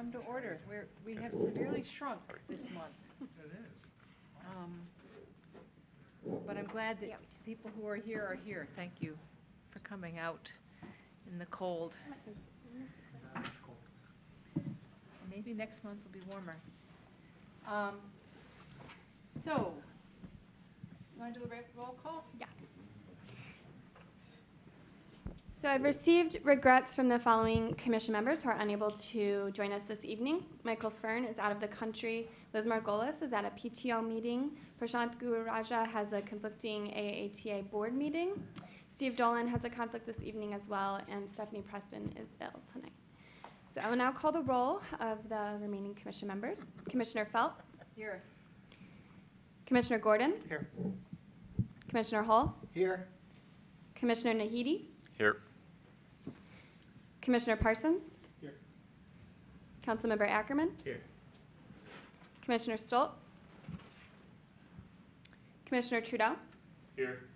come to order. We have severely shrunk this month. It is. But I'm glad that people who are here. Thank you for coming out in the cold. It's cold. Maybe next month will be warmer. So, you want to do a roll call? Yes. So I've received regrets from the following commission members who are unable to join us this evening. Michael Fern is out of the country. Liz Margolis is at a PTO meeting. Prashant Gururaja has a conflicting AATA board meeting. Steve Dolan has a conflict this evening as well, and Stephanie Preston is ill tonight. So I will now call the roll of the remaining commission members. Commissioner Felt. Here. Commissioner Gordon. Here. Commissioner Hull. Here. Commissioner Nahidi. Here. Commissioner Parsons. Here. Councilmember Ackerman. Here. Commissioner Stoltz. Commissioner Trudeau. Here.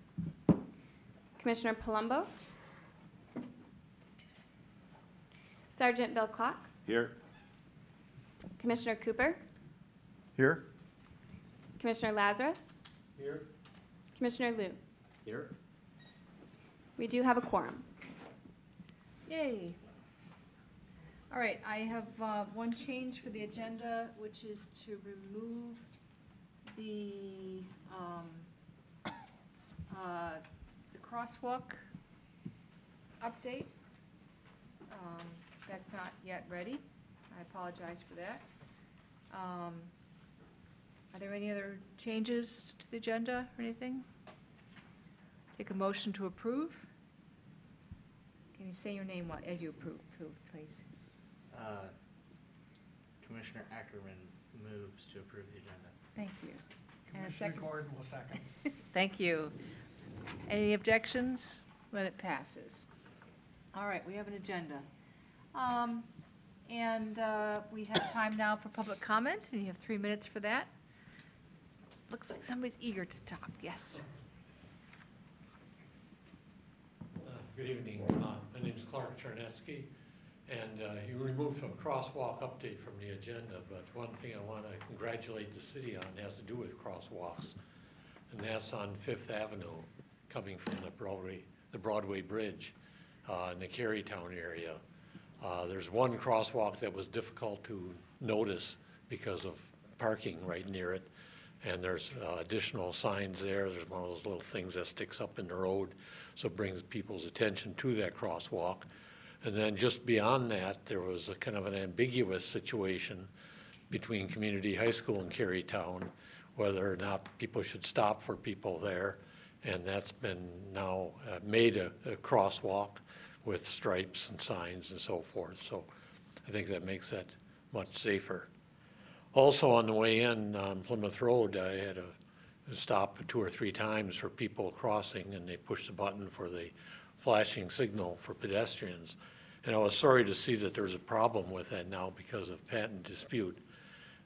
Commissioner Palumbo. Sergeant Bill Clock. Here. Commissioner Cooper. Here. Commissioner Lazarus. Here. Commissioner Liu. Here. We do have a quorum. Yay. All right, I have one change for the agenda, which is to remove the crosswalk update. That's not yet ready. I apologize for that. Are there any other changes to the agenda or anything? Take a motion to approve. Can you say your name as you approve, please? Commissioner Ackerman moves to approve the agenda. Thank you. And a Commissioner second. Gordon will second. Thank you. Any objections? Then it passes. All right, we have an agenda. We have time now for public comment, and you have 3 minutes for that. Looks like somebody's eager to talk. Yes. Good evening. My name is Clark Charnetsky, and you removed some crosswalk update from the agenda, but one thing I want to congratulate the city on has to do with crosswalks, and that's on Fifth Avenue, coming from the Broadway Bridge in the Carytown area. There's one crosswalk that was difficult to notice because of parking right near it, and there's additional signs there. There's one of those little things that sticks up in the road, so it brings people's attention to that crosswalk. And then just beyond that, there was a kind of an ambiguous situation between Community High School and Carytown, whether or not people should stop for people there. And that's been now made a crosswalk with stripes and signs and so forth. So I think that makes that much safer. Also on the way in on Plymouth Road, I had to stop 2 or 3 times for people crossing, and they pushed the button for the flashing signal for pedestrians. And I was sorry to see that there's a problem with that now because of patent dispute.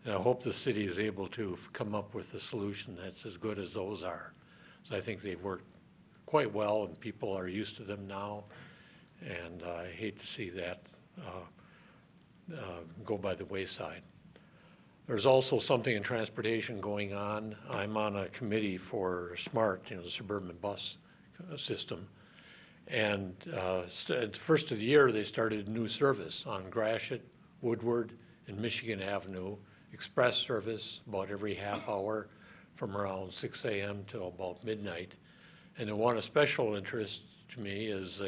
And I hope the city is able to come up with a solution that's as good as those are. So I think they've worked quite well, and people are used to them now. And I hate to see that go by the wayside. There's also something in transportation going on. I'm on a committee for SMART, the suburban bus system. And at the first of the year, they started a new service on Gratiot, Woodward, and Michigan Avenue, express service about every half hour from around 6 a.m. till about midnight. And the one of special interest to me is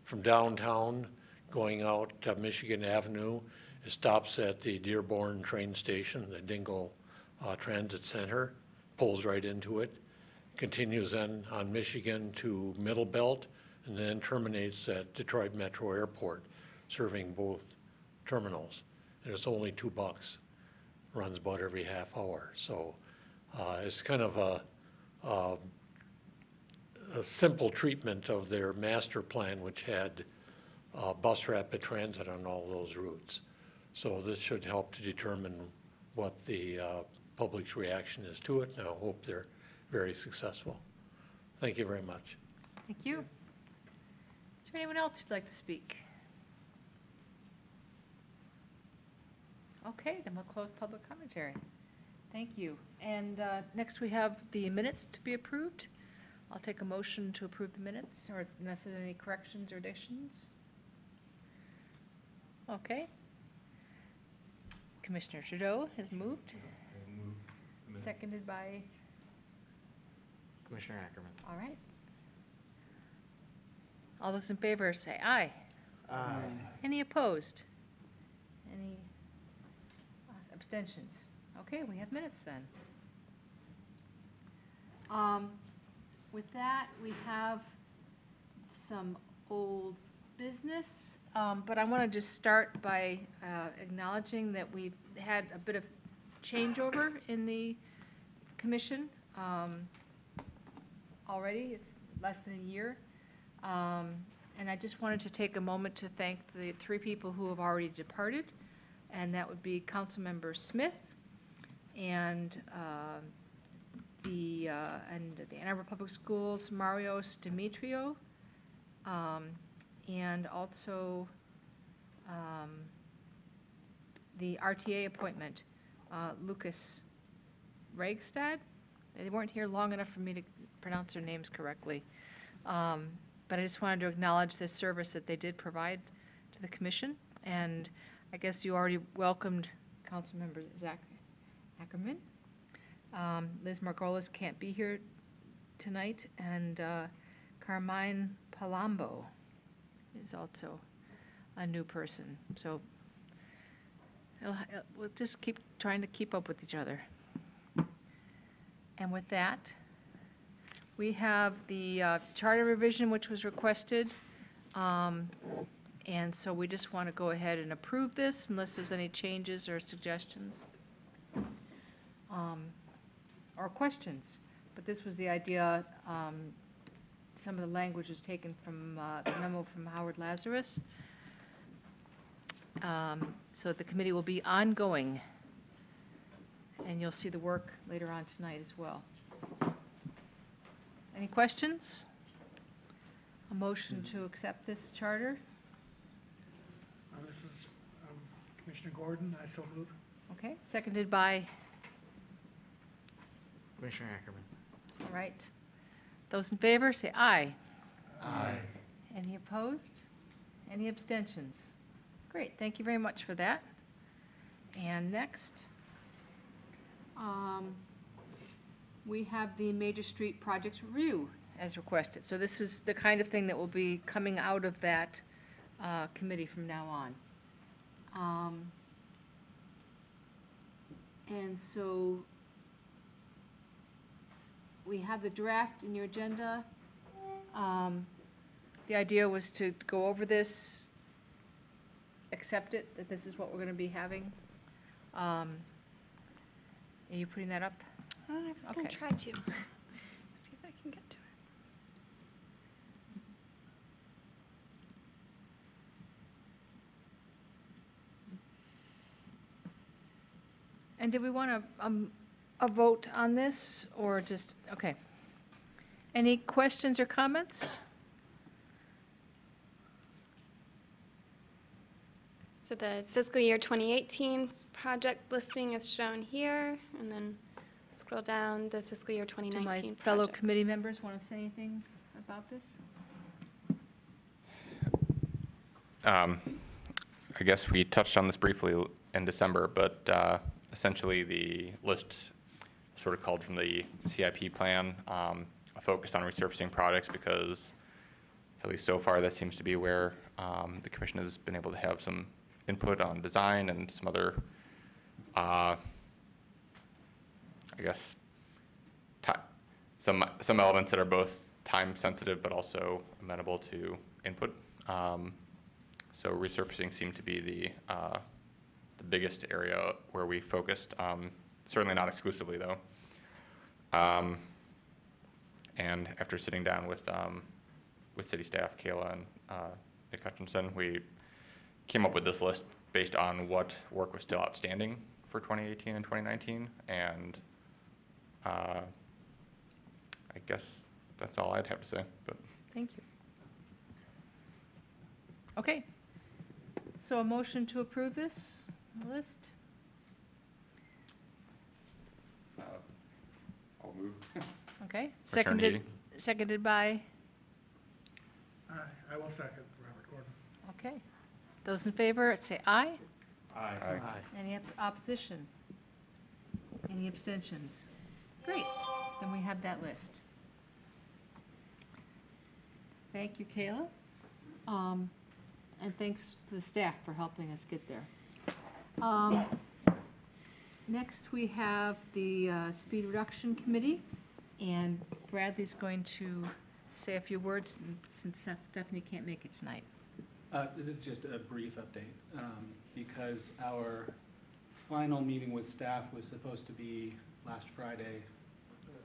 from downtown going out to Michigan Avenue. It stops at the Dearborn train station, the Dingle Transit Center, pulls right into it, continues then on Michigan to Middle Belt, and then terminates at Detroit Metro Airport, serving both terminals. And it's only $2, runs about every half hour. So it's kind of a simple treatment of their master plan, which had bus rapid transit on all those routes. So this should help to determine what the public's reaction is to it, and I hope they're very successful. Thank you very much. Thank you. Is there anyone else who'd like to speak? Okay, then we'll close public commentary. Thank you. And next we have the minutes to be approved. I'll take a motion to approve the minutes, or unless there's any corrections or additions. Okay. Commissioner Trudeau has moved, seconded by, Commissioner Ackerman. all right. All those in favor say aye. Aye. Any opposed? Any abstentions? Okay, we have minutes then. With that, we have some old business, but I want to just start by acknowledging that we've had a bit of changeover in the commission already. It's less than a year. And I just wanted to take a moment to thank the 3 people who have already departed, and that would be Councilmember Smith and the Ann Arbor Public Schools, Marios Demetrio, and also the RTA appointment, Lucas Regstad. They weren't here long enough for me to pronounce their names correctly. But I just wanted to acknowledge the service that they did provide to the commission. And I guess you already welcomed Councilmember Zach Ackerman. Liz Margolis can't be here tonight, and Carmine Palumbo is also a new person. So we'll just keep trying to keep up with each other. And with that, we have the charter revision, which was requested. And so we just want to go ahead and approve this unless there's any changes or suggestions or questions. But this was the idea. Some of the language was taken from the memo from Howard Lazarus. So the committee will be ongoing. And you'll see the work later on tonight as well. Any questions? A motion to accept this charter? This is Commissioner Gordon, I so move. Okay, seconded by, Commissioner Ackerman. all right. Those in favor, say aye. Aye. Any opposed? Any abstentions? Great, thank you very much for that. And next, we have the Major Street Projects Review as requested. So this is the kind of thing that will be coming out of that committee from now on. And so we have the draft in your agenda. The idea was to go over this, accept it, that this is what we're going to be having. Are you putting that up? I was going Okay. to try to. See if I can get to it. And did we want a vote on this, or just, okay. Any questions or comments? So the fiscal year 2018 project listing is shown here, and then scroll down the fiscal year Do 2019 my fellow projects. committee members want to say anything about this? I guess we touched on this briefly in December, but essentially the list sort of called from the CIP plan, a focus on resurfacing projects, because at least so far that seems to be where the commission has been able to have some input on design and some other, I guess, some elements that are both time sensitive but also amenable to input. So resurfacing seemed to be the biggest area where we focused, certainly not exclusively though. And after sitting down with city staff, Kayla and Nick Hutchinson, we came up with this list based on what work was still outstanding for 2018 and 2019. And I guess that's all I'd have to say. But Thank you. Okay. So a motion to approve this list? move. Okay, For Sharon seconded by, I will second Robert Gordon. okay. Those in favor, say aye. Aye. Any opposition? Any abstentions? Great, then we have that list. Thank you, Kayla. And thanks to the staff for helping us get there. Next, we have the Speed Reduction Committee, and Bradley's going to say a few words since Stephanie can't make it tonight. This is just a brief update, because our final meeting with staff was supposed to be last Friday,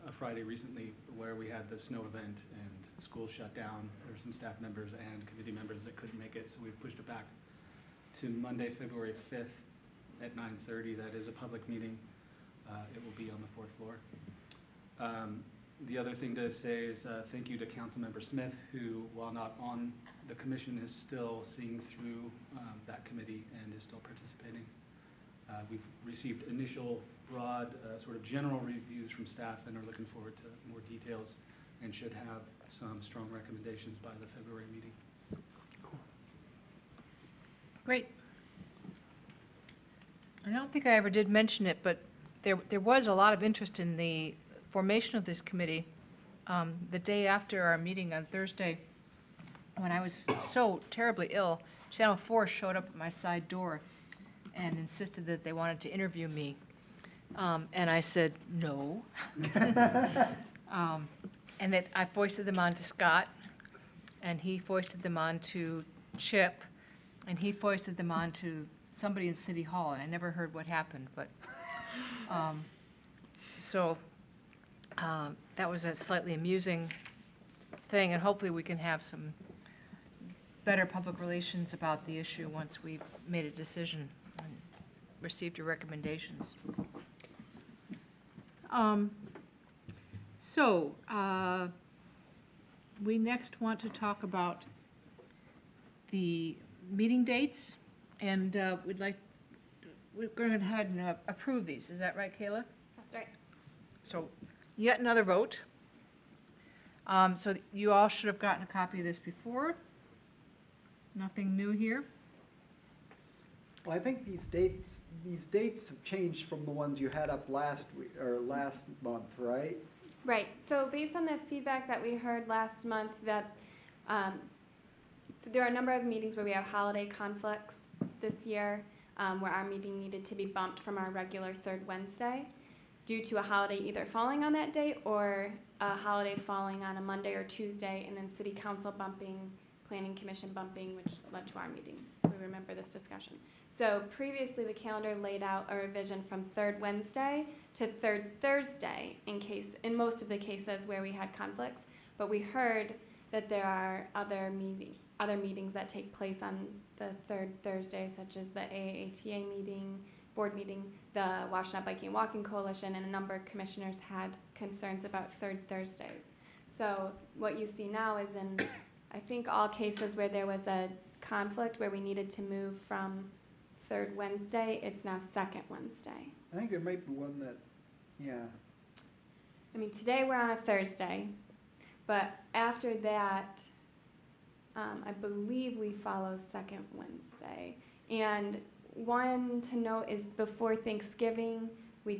a Friday recently, where we had the snow event and school shut down. There were some staff members and committee members that couldn't make it, so we've pushed it back to Monday, February 5th at 9:30. That is a public meeting. It will be on the 4th floor. The other thing to say is thank you to Councilmember Smith, who, while not on the commission, is still seeing through that committee and is still participating. We've received initial broad, sort of general reviews from staff and are looking forward to more details and should have some strong recommendations by the February meeting. Great. I don't think I ever did mention it, but there was a lot of interest in the formation of this committee. The day after our meeting on Thursday, when I was so terribly ill, Channel 4 showed up at my side door and insisted that they wanted to interview me. And I said, no. And that I foisted them on to Scott, and he foisted them on to Chip, and he foisted them on to somebody in City Hall, and I never heard what happened, but, that was a slightly amusing thing, and hopefully we can have some better public relations about the issue once we've made a decision and received your recommendations. We next want to talk about the meeting dates, and we're going to go ahead and approve these. Is that right, Kayla? That's right. So, yet another vote. So you all should have gotten a copy of this before. Nothing new here. Well, I think these dates have changed from the ones you had up last week, or last month, right? Right, so based on the feedback that we heard last month, that, so there are a number of meetings where we have holiday conflicts this year, where our meeting needed to be bumped from our regular third Wednesday due to a holiday either falling on that day or a holiday falling on a Monday or Tuesday, and then city council bumping, planning commission bumping, which led to our meeting. We remember this discussion. So previously, the calendar laid out a revision from third Wednesday to third Thursday in most of the cases where we had conflicts. But we heard that there are other meetings that take place on the third Thursday, such as the AATA meeting, board meeting, the Washtenaw Biking and Walking Coalition, and a number of commissioners had concerns about third Thursdays. So what you see now is in, I think, all cases where there was a conflict where we needed to move from third Wednesday, it's now second Wednesday. I think there might be one that, yeah. I mean, today we're on a Thursday, but after that, I believe we follow second Wednesday. And one to note is before Thanksgiving, we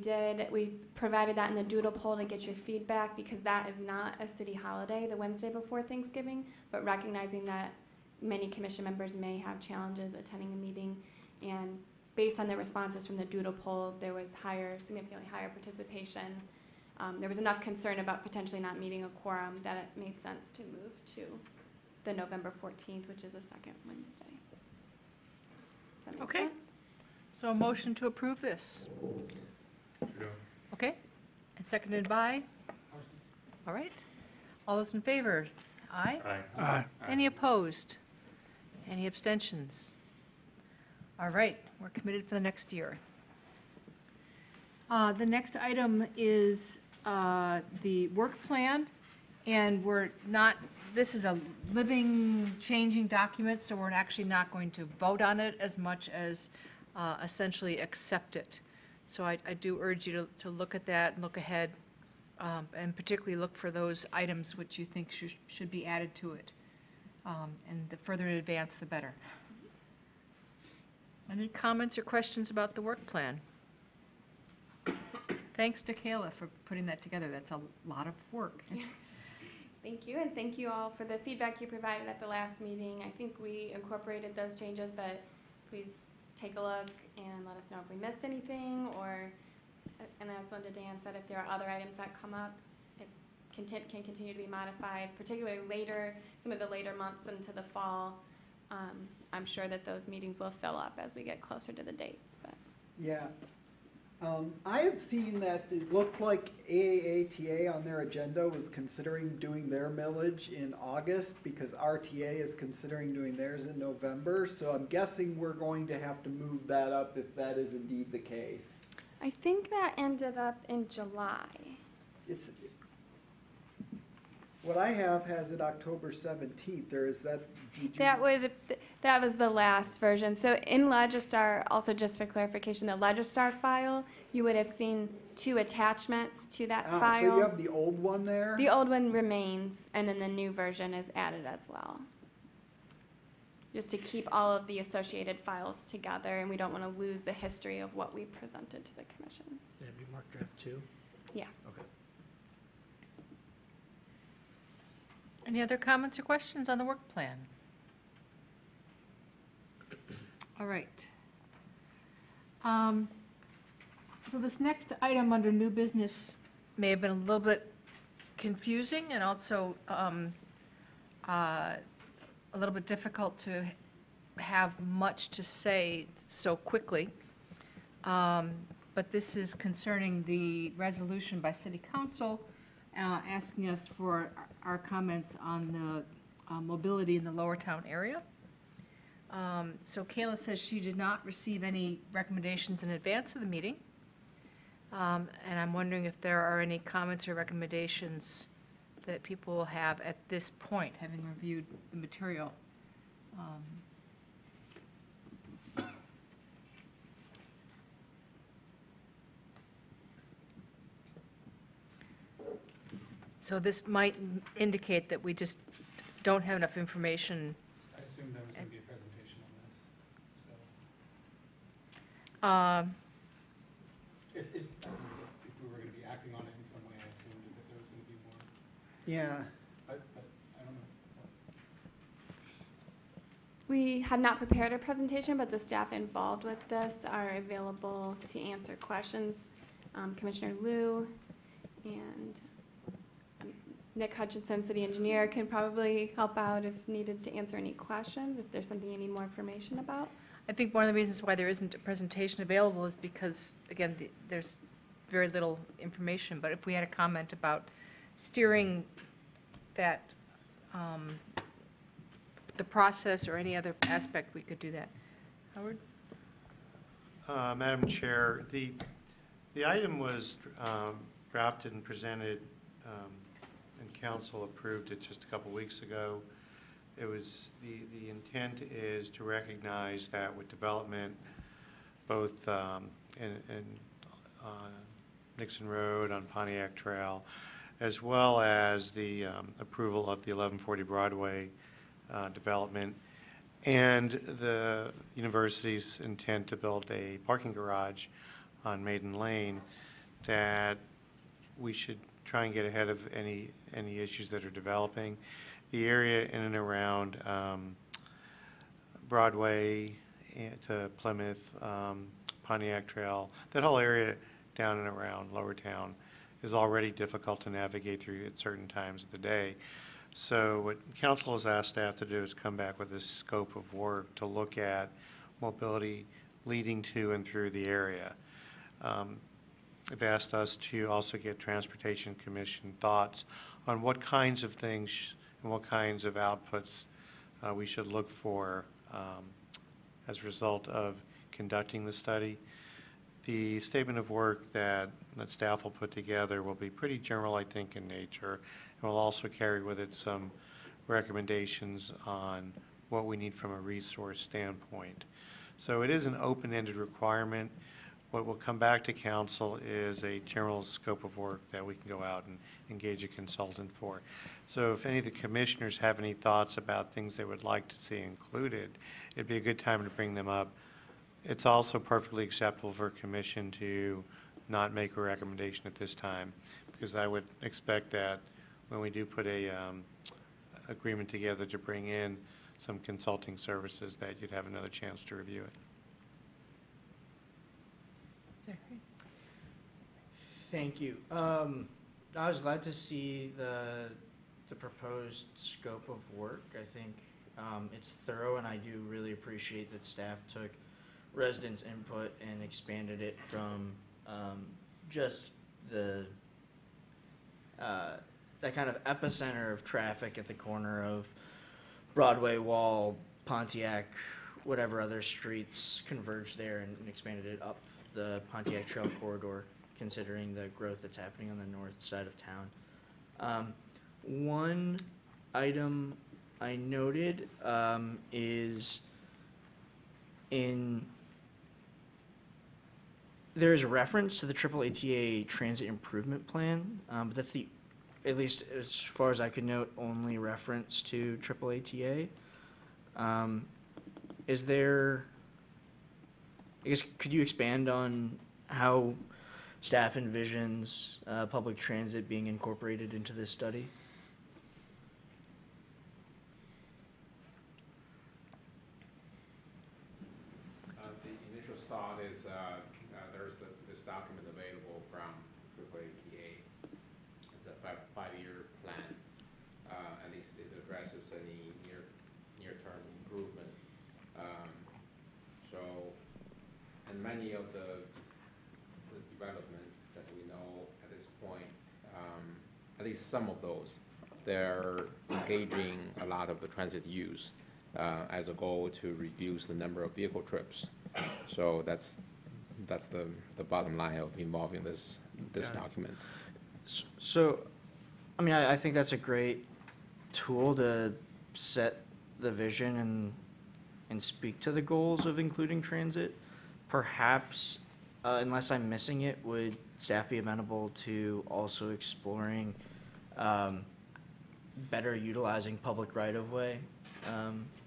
provided that in the doodle poll to get your feedback, because that is not a city holiday, the Wednesday before Thanksgiving, but recognizing that many commission members may have challenges attending a meeting. And based on the responses from the doodle poll, there was significantly higher participation. There was enough concern about potentially not meeting a quorum that it made sense to move to the November 14th, which is a second Wednesday. Does that make Okay. sense? So a motion to approve this. Okay, and seconded by? All right. All those in favor? Aye? Aye. Any opposed? Any abstentions? All right, we're committed for the next year. The next item is the work plan, and this is a living, changing document, so we're actually not going to vote on it as much as essentially accept it. So I do urge you to look at that and look ahead. and particularly look for those items which you think should be added to it. And the further in advance, the better. Any comments or questions about the work plan? Thanks to Kayla for putting that together. That's a lot of work. Thank you, and thank you all for the feedback you provided at the last meeting. I think we incorporated those changes, but please take a look and let us know if we missed anything, or, and as Linda Dan said, if there are other items that come up, it's can continue to be modified, particularly later, some of the later months into the fall. I'm sure that those meetings will fill up as we get closer to the dates, but. Yeah. I had seen that it looked like AATA on their agenda was considering doing their millage in August because RTA is considering doing theirs in November. So I'm guessing we're going to have to move that up if that is indeed the case. I think that ended up in July. It's, what I have has it October 17th, or is that? That was the last version. So in Legistar, also just for clarification, the Legistar file, you would have seen 2 attachments to that file. So you have the old one there? The old one remains, and then the new version is added as well. Just to keep all of the associated files together, and we don't want to lose the history of what we presented to the commission. Did it be marked draft 2? Yeah. Okay. Any other comments or questions on the work plan? All right. So this next item under new business may have been a little bit confusing and also a little bit difficult to have much to say so quickly. But this is concerning the resolution by City Council asking us for our comments on the mobility in the Lower Town area. So Kayla says she did not receive any recommendations in advance of the meeting. And I'm wondering if there are any comments or recommendations that people will have at this point, having reviewed the material. So this might indicate that we just don't have enough information. I assumed there was going to be a presentation on this, so. If we were going to be acting on it in some way, I assumed that there was going to be more, Yeah. but I don't know. We have not prepared a presentation, but the staff involved with this are available to answer questions. Commissioner Liu and Nick Hutchinson, city engineer, can probably help out if needed to answer any questions, if there's something you need more information about. I think one of the reasons why there isn't a presentation available is because, again, there's very little information. But if we had a comment about steering that, the process or any other aspect, we could do that. Howard? Madam Chair, the item was drafted and presented, and council approved it just a couple weeks ago. It was, the intent is to recognize that with development, both in Nixon Road, on Pontiac Trail, as well as the approval of the 1140 Broadway development, and the university's intent to build a parking garage on Maiden Lane, that we should try and get ahead of any issues that are developing. The area in and around Broadway to Plymouth, Pontiac Trail, that whole area down and around Lower Town is already difficult to navigate through at certain times of the day. So what council has asked staff to do is come back with a scope of work to look at mobility leading to and through the area. They've asked us to also get Transportation Commission thoughts on what kinds of things and what kinds of outputs we should look for as a result of conducting the study. The statement of work that staff will put together will be pretty general, I think, in nature, and will also carry with it some recommendations on what we need from a resource standpoint. So it is an open-ended requirement. What will come back to council is a general scope of work that we can go out and engage a consultant for. So if any of the commissioners have any thoughts about things they would like to see included, it'd be a good time to bring them up. It's also perfectly acceptable for a commission to not make a recommendation at this time, because I would expect that when we do put a agreement together to bring in some consulting services, that you'd have another chance to review it. Thank you. I was glad to see the proposed scope of work. I think it's thorough, and I do really appreciate that staff took residents' input and expanded it from just the that kind of epicenter of traffic at the corner of Broadway, Wall, Pontiac, whatever other streets converge there, and expanded it up the Pontiac Trail corridor, considering the growth that's happening on the north side of town. One item I noted is there is a reference to the AAATA Transit Improvement Plan, but that's the, at least as far as I could note, only reference to AAATA. Is there, I guess, could you expand on how staff envisions public transit being incorporated into this study? The initial thought is there's this document available from AAATA. It's a five-year plan. At least it addresses any near-term improvement. And many of the development that we know at this point, at least some of those, they're engaging a lot of the transit use as a goal to reduce the number of vehicle trips. So that's the bottom line of involving this document. So, I mean, I think that's a great tool to set the vision and speak to the goals of including transit. Perhaps, unless I'm missing it, would staff be amenable to also exploring better utilizing public right-of-way,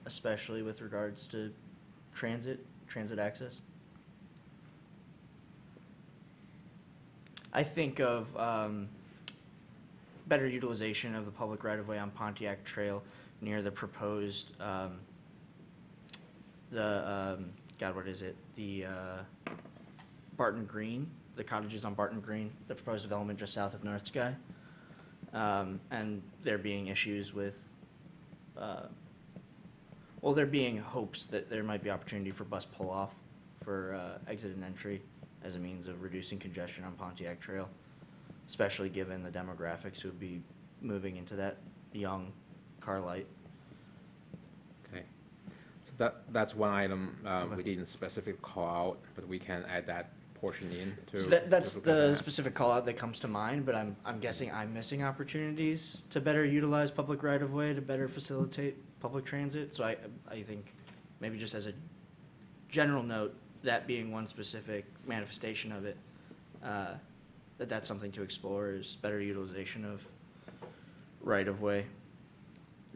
especially with regards to transit access? I think of better utilization of the public right-of-way on Pontiac Trail near the proposed, what is it? The Barton Green, the cottages on Barton Green, the proposed development just south of North Sky. And there being issues with, well, there being hopes that there might be opportunity for bus pull-off for exit and entry as a means of reducing congestion on Pontiac Trail, especially given the demographics who would be moving into that young car light. Okay, so that's one item we didn't specifically call out, but we can add that portion in to. So that's the specific call out that comes to mind, but I'm guessing I'm missing opportunities to better utilize public right-of-way to better facilitate public transit. So I think maybe just as a general note, that being one specific manifestation of it, that's something to explore, is better utilization of right-of-way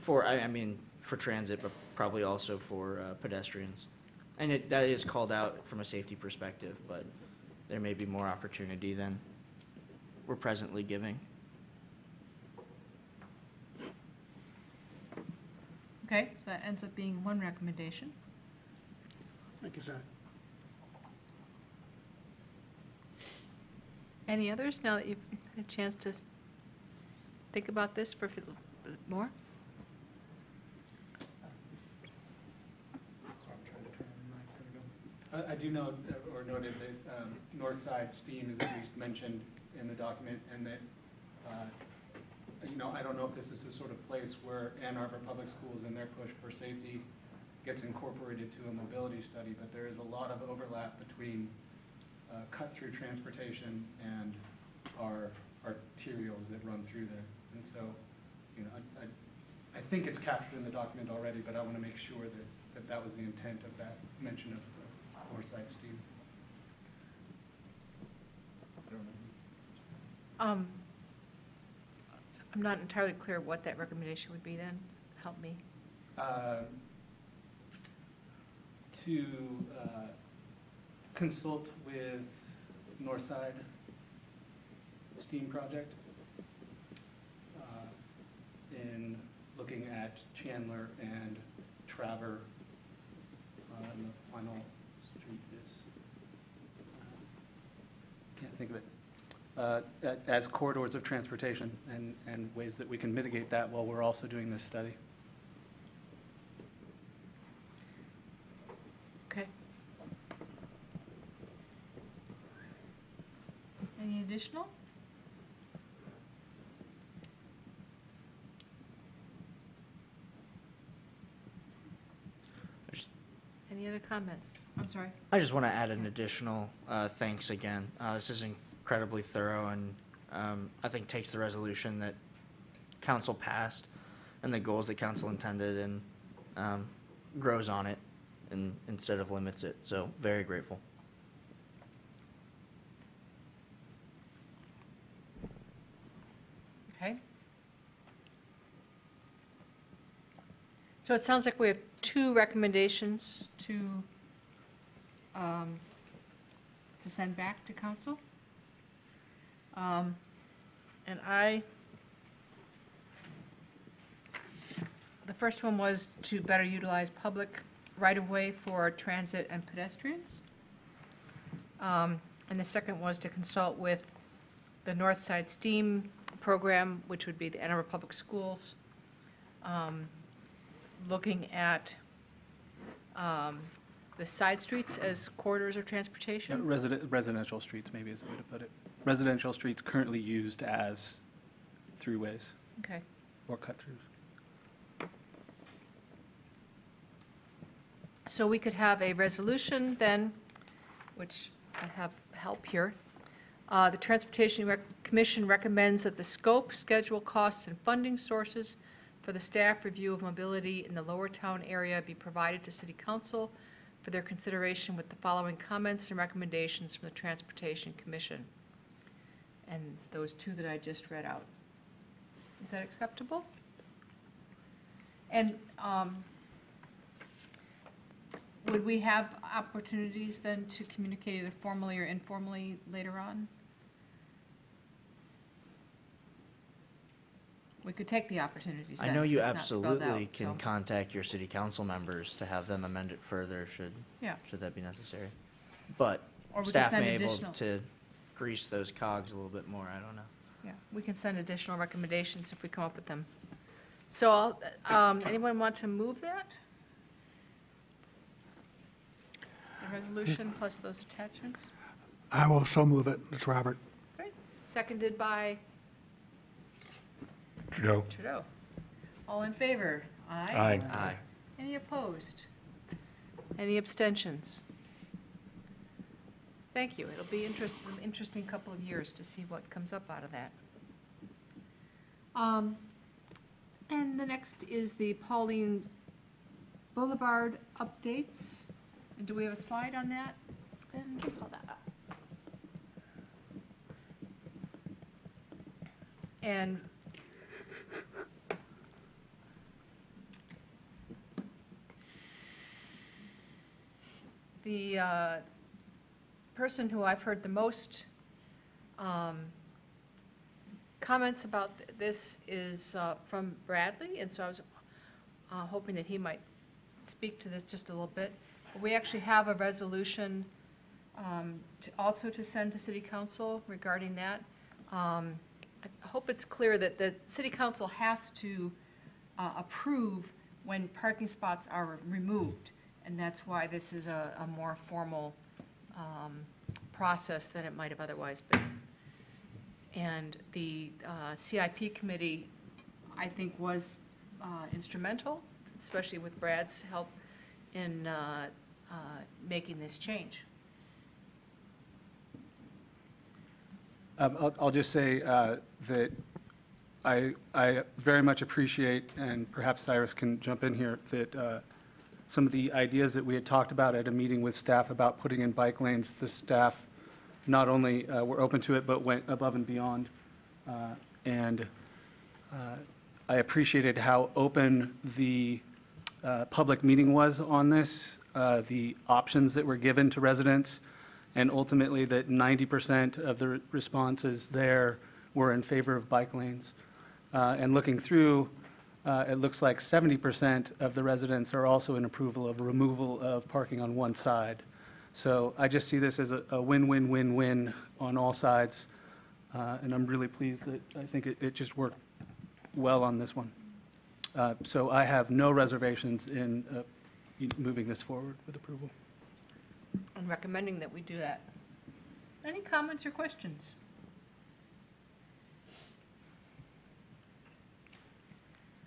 for, I mean, for transit, but probably also for pedestrians. And that is called out from a safety perspective, but there may be more opportunity than we're presently giving. Okay, so that ends up being one recommendation. Thank you, Zach. Any others, now that you've had a chance to think about this for a bit more? I do know, or noted that Northside Steam is at least mentioned in the document, and that, I don't know if this is the sort of place where Ann Arbor Public Schools and their push for safety gets incorporated to a mobility study, but there is a lot of overlap between cut-through transportation and our arterials that run through there. And so, I think it's captured in the document already, but I want to make sure that that was the intent of that mention of Northside Steam. I'm not entirely clear what that recommendation would be then. Help me. To consult with Northside Steam Project in looking at Chandler and Traver, and the final street is, can't think of it, as corridors of transportation and ways that we can mitigate that while we're also doing this study. Okay. Any additional? Any other comments? I'm sorry. I just want to add an additional thanks again. This is incredibly thorough and I think takes the resolution that council passed and the goals that council intended and grows on it and instead of limits it. So very grateful. Okay. So it sounds like we have two recommendations to send back to council. And the first one was to better utilize public right-of-way for transit and pedestrians. And the second was to consult with the Northside STEAM program, which would be the Ann Arbor Public Schools, looking at the side streets as corridors of transportation. Residential streets maybe is the way to put it. Residential streets currently used as throughways Okay. or cut-throughs. So we could have a resolution then, which I have help here. The Transportation Commission recommends that the scope, schedule, costs, and funding sources for the staff review of mobility in the Lower Town area be provided to City Council for their consideration with the following comments and recommendations from the Transportation Commission. And those two that I just read out. Is that acceptable? And would we have opportunities then to communicate either formally or informally later on? We could take the opportunities then. I know if you it's not spelled absolutely out, can so- contact your city council members to have them amend it further Yeah. should that be necessary. But Or we could staff send may able additional- to grease those cogs a little bit more, I don't know. Yeah, we can send additional recommendations if we come up with them. So, anyone want to move that? The resolution plus those attachments? I will so move it. It's Robert. Great. Seconded by Trudeau. Trudeau. All in favor? Aye. Aye. Any opposed? Any abstentions? Thank you. It'll be an interesting couple of years to see what comes up out of that. And the next is the Pauline Boulevard updates. And do we have a slide on that? And pull that up. And the person who I've heard the most comments about this is from Bradley, and so I was hoping that he might speak to this just a little bit. We actually have a resolution also to send to City Council regarding that. I hope it's clear that the City Council has to approve when parking spots are removed, and that's why this is a more formal process than it might have otherwise been. And the CIP committee, I think, was instrumental, especially with Brad's help in making this change. I'll just say that I very much appreciate, and perhaps Cyrus can jump in here, that some of the ideas that we had talked about at a meeting with staff about putting in bike lanes, the staff not only were open to it, but went above and beyond And I appreciated how open the public meeting was on this, the options that were given to residents, and ultimately that 90% of the responses there were in favor of bike lanes. And looking through, it looks like 70% of the residents are also in approval of removal of parking on one side. So I just see this as a win-win-win-win on all sides, and I'm really pleased that I think it just worked well on this one. So I have no reservations in moving this forward with approval. I'm recommending that we do that. Any comments or questions?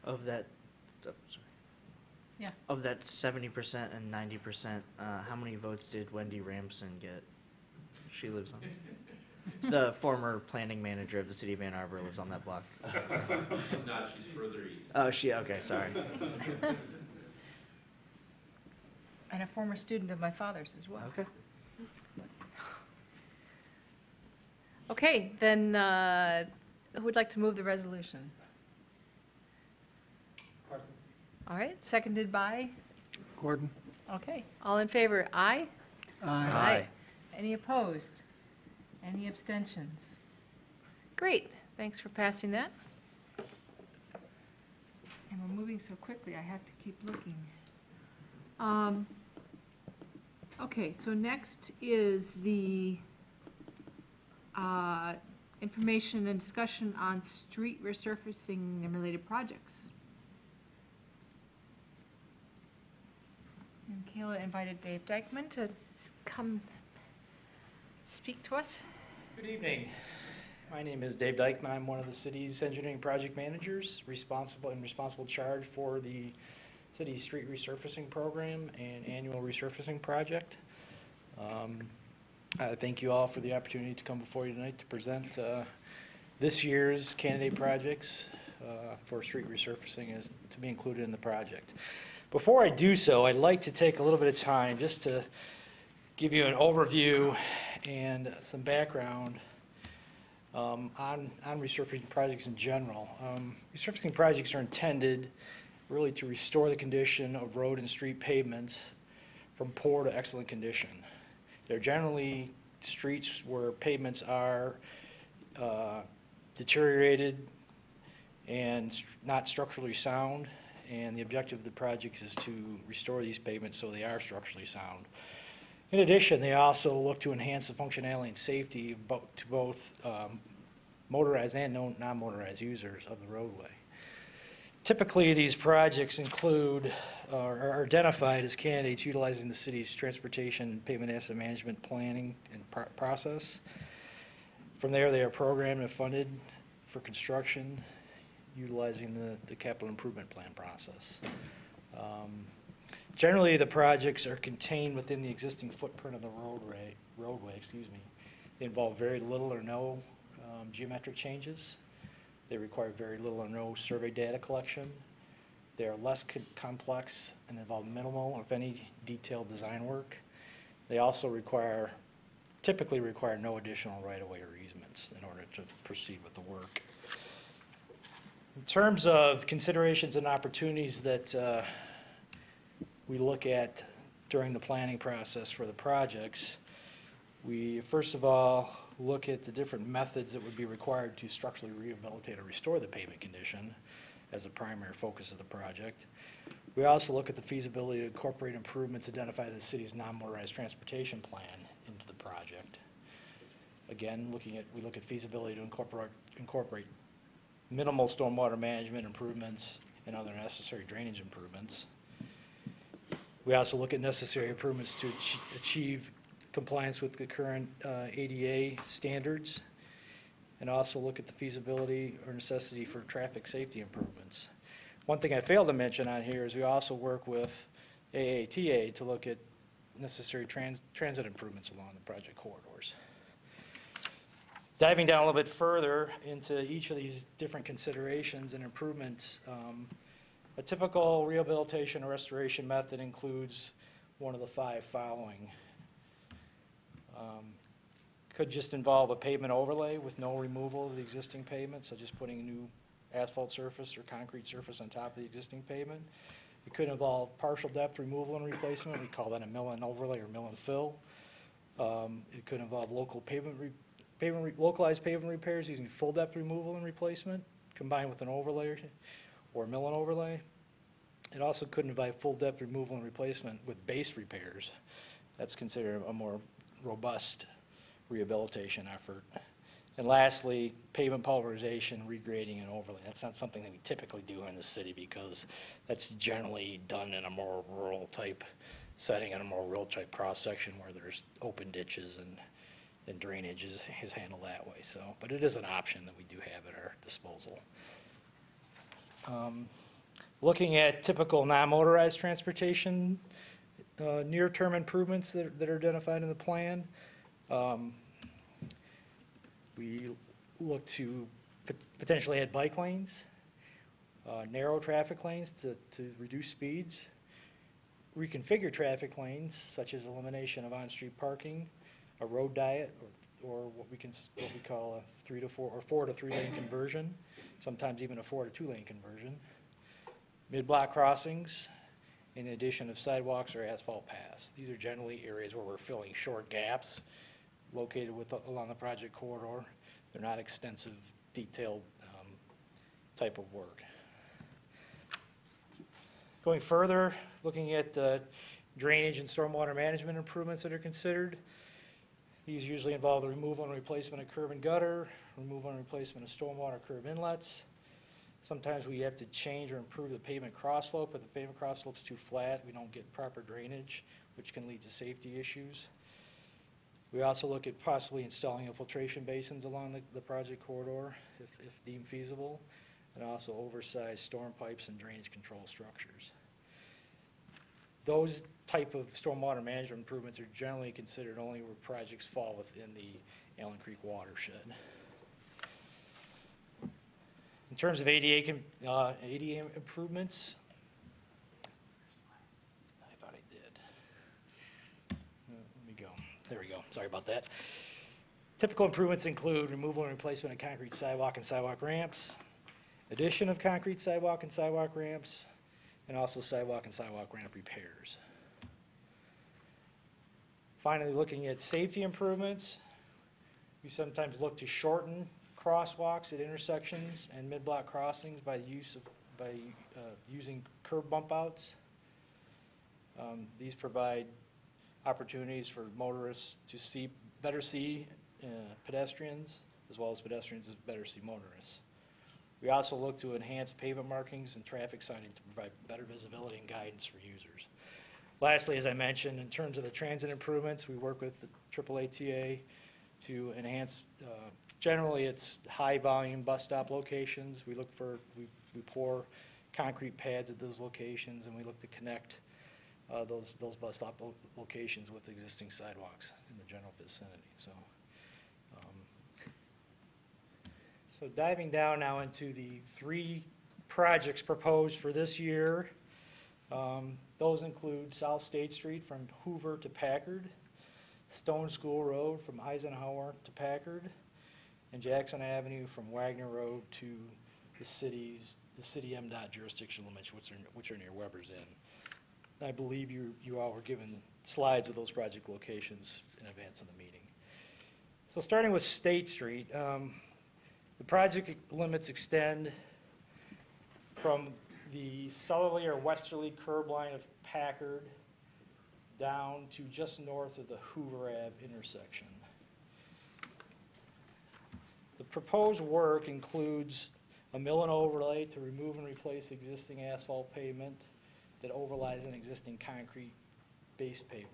Of that, oh, sorry. Yeah. Of that 70% and 90%, how many votes did Wendy Ramson get? She lives on, the former planning manager of the city of Ann Arbor lives on that block. She's not, she's further east. Oh, okay, sorry. And a former student of my father's as well. Okay. Okay, then, who would like to move the resolution? All right, seconded by? Gordon? Okay, all in favor, aye? Aye. Any opposed? Any abstentions? Great, thanks for passing that. And we're moving so quickly, I have to keep looking. Okay, so next is the information and discussion on street resurfacing and related projects. And Kayla invited Dave Dykeman to come speak to us. Good evening. My name is Dave Dykeman. I'm one of the city's engineering project managers, responsible charge for the city's street resurfacing program and annual resurfacing project. I thank you all for the opportunity to come before you tonight to present this year's candidate projects for street resurfacing as to be included in the project. Before I do so, I'd like to take a little bit of time just to give you an overview and some background on resurfacing projects in general. Resurfacing projects are intended really to restore the condition of road and street pavements from poor to excellent condition. They're generally streets where pavements are deteriorated and not structurally sound, and the objective of the project is to restore these pavements so they are structurally sound. In addition, they also look to enhance the functionality and safety to both motorized and non-motorized users of the roadway. Typically, these projects include or are identified as candidates utilizing the city's transportation and pavement asset management planning and process. From there, they are programmed and funded for construction utilizing the capital improvement plan process. Generally, the projects are contained within the existing footprint of the roadway. They involve very little or no geometric changes. They require very little or no survey data collection. They are less complex and involve minimal, if any, detailed design work. They also typically require no additional right-of-way or easements in order to proceed with the work. In terms of considerations and opportunities that we look at during the planning process for the projects, we first of all look at the different methods that would be required to structurally rehabilitate or restore the pavement condition as a primary focus of the project. We also look at the feasibility to incorporate improvements identified in the city's non-motorized transportation plan into the project. Again, we look at feasibility to incorporate minimal stormwater management improvements and other necessary drainage improvements. We also look at necessary improvements to achieve compliance with the current ADA standards, and also look at the feasibility or necessity for traffic safety improvements. One thing I failed to mention on here is we also work with AATA to look at necessary transit improvements along the project corridors. Diving down a little bit further into each of these different considerations and improvements, a typical rehabilitation or restoration method includes one of the 5 following. Could just involve a pavement overlay with no removal of the existing pavement, so just putting a new asphalt surface or concrete surface on top of the existing pavement. It could involve partial depth removal and replacement. We call that a mill and overlay or mill and fill. It could involve localized pavement repairs using full depth removal and replacement combined with an overlay or mill and overlay. It also could involve full depth removal and replacement with base repairs. That's considered a more robust rehabilitation effort. And lastly, pavement pulverization, regrading, and overlay. That's not something that we typically do in the city because that's generally done in a more rural type setting and a more rural type cross section where there's open ditches and drainage is handled that way. So, but it is an option that we do have at our disposal. Looking at typical non-motorized transportation, near-term improvements that are identified in the plan. We look to potentially add bike lanes, narrow traffic lanes to reduce speeds, reconfigure traffic lanes such as elimination of on-street parking, a road diet, or what we call a 3 to 4 or 4 to 3 lane conversion, sometimes even a 4 to 2 lane conversion, mid-block crossings, in addition of sidewalks or asphalt paths. These are generally areas where we're filling short gaps located along the project corridor. They're not extensive, detailed type of work. Going further, looking at drainage and stormwater management improvements that are considered. These usually involve the removal and replacement of curb and gutter, removal and replacement of stormwater curb inlets. Sometimes we have to change or improve the pavement cross slope. If the pavement cross slope's too flat, we don't get proper drainage, which can lead to safety issues. We also look at possibly installing infiltration basins along the project corridor if deemed feasible, and also oversized storm pipes and drainage control structures. Those type of stormwater management improvements are generally considered only where projects fall within the Allen Creek watershed. In terms of ADA improvements, I thought I did. Let me go. There we go. Sorry about that. Typical improvements include removal and replacement of concrete sidewalk and sidewalk ramps, addition of concrete sidewalk and sidewalk ramps, and also sidewalk and sidewalk ramp repairs. Finally, looking at safety improvements, we sometimes look to shorten crosswalks at intersections and mid-block crossings by using curb bump outs. These provide opportunities for motorists to better see pedestrians, as well as pedestrians to better see motorists. We also look to enhance pavement markings and traffic signing to provide better visibility and guidance for users. Lastly, as I mentioned, in terms of the transit improvements, we work with the AAATA to enhance, generally it's high volume bus stop locations. We pour concrete pads at those locations, and we look to connect those bus stop locations with existing sidewalks in the general vicinity. So diving down now into the 3 projects proposed for this year. Those include South State Street from Hoover to Packard, Stone School Road from Eisenhower to Packard, and Jackson Avenue from Wagner Road to the city MDOT jurisdiction limits, which are near Weber's Inn. I believe you all were given slides of those project locations in advance of the meeting. So starting with State Street, the project limits extend from the southerly or westerly curb line of Packard down to just north of the Hoover Ave intersection. The proposed work includes a mill and overlay to remove and replace existing asphalt pavement that overlies an existing concrete base pavement.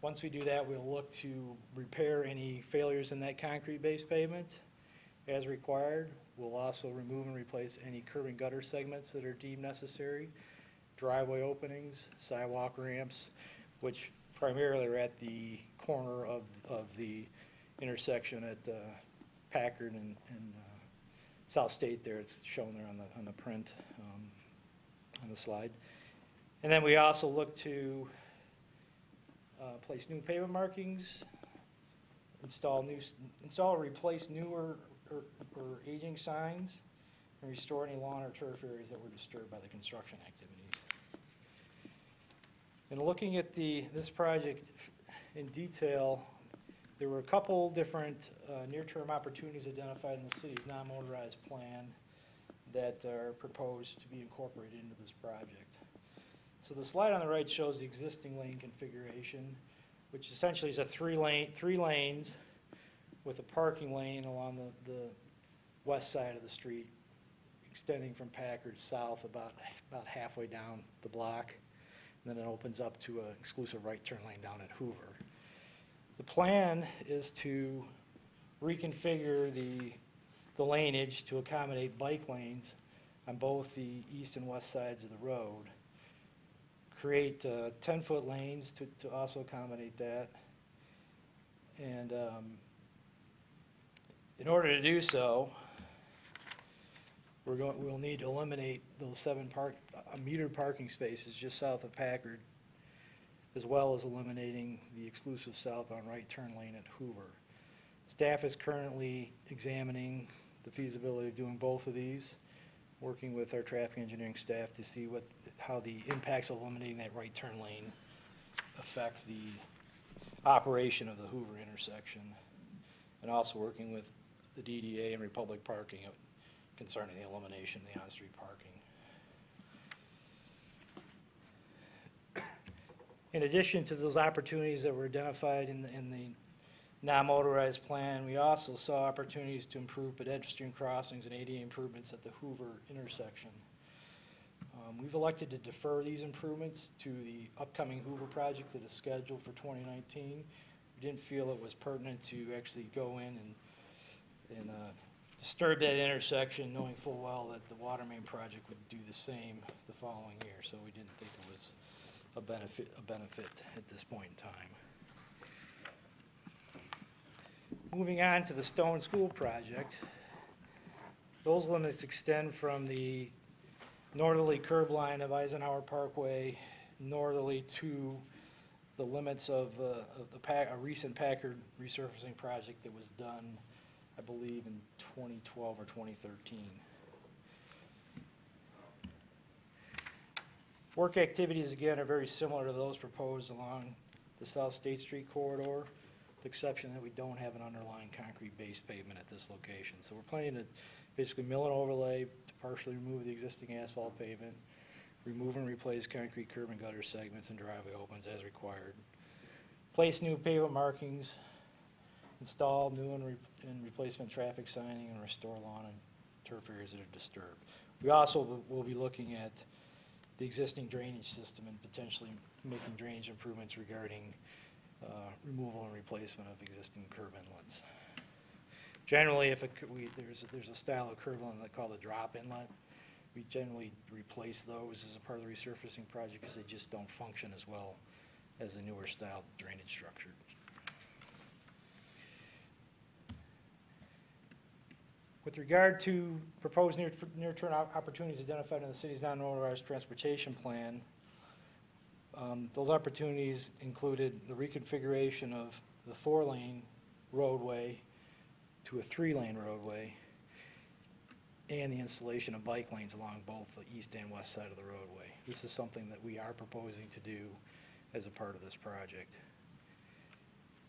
Once we do that, we'll look to repair any failures in that concrete base pavement as required. We'll also remove and replace any curb and gutter segments that are deemed necessary, driveway openings, sidewalk ramps, which primarily are at the corner of the intersection at Packard and South State there. It's shown there on the print on the slide. And then we also look to place new pavement markings, install or replace newer or aging signs, and restore any lawn or turf areas that were disturbed by the construction activities. In looking at this project in detail, there were a couple different near-term opportunities identified in the city's non-motorized plan that are proposed to be incorporated into this project. So the slide on the right shows the existing lane configuration, which essentially is a three lanes with a parking lane along the west side of the street, extending from Packard south about halfway down the block. And then it opens up to an exclusive right turn lane down at Hoover. The plan is to reconfigure the laneage to accommodate bike lanes on both the east and west sides of the road. Create 10-foot lanes to also accommodate that. And in order to do so, we'll need to eliminate those 7 metered parking spaces just south of Packard, as well as eliminating the exclusive southbound right turn lane at Hoover. Staff is currently examining the feasibility of doing both of these, working with our traffic engineering staff to see how the impacts of eliminating that right turn lane affect the operation of the Hoover intersection, and also working with the DDA and Republic Parking concerning the elimination of the on-street parking. In addition to those opportunities that were identified in the non-motorized plan, we also saw opportunities to improve pedestrian crossings and ADA improvements at the Hoover intersection. We've elected to defer these improvements to the upcoming Hoover project that is scheduled for 2019. We didn't feel it was pertinent to actually go in and disturb that intersection, knowing full well that the water main project would do the same the following year. So we didn't think it was a benefit at this point in time. Moving on to the Stone School project, those limits extend from the northerly curb line of Eisenhower Parkway northerly to the limits of a recent Packard resurfacing project that was done, I believe, in 2012 or 2013. Work activities, again, are very similar to those proposed along the South State Street corridor, with the exception that we don't have an underlying concrete base pavement at this location. So we're planning to basically mill and overlay to partially remove the existing asphalt pavement, remove and replace concrete curb and gutter segments and driveway opens as required, place new pavement markings, install new and replacement traffic signing, and restore lawn and turf areas that are disturbed. We also will be looking at the existing drainage system and potentially making drainage improvements regarding removal and replacement of existing curb inlets. Generally, if there's a style of curb inlet called a drop inlet, we generally replace those as a part of the resurfacing project because they just don't function as well as a newer style drainage structure. With regard to proposed near-term opportunities identified in the city's non-motorized transportation plan, those opportunities included the reconfiguration of the 4-lane roadway to a 3-lane roadway and the installation of bike lanes along both the east and west side of the roadway. This is something that we are proposing to do as a part of this project.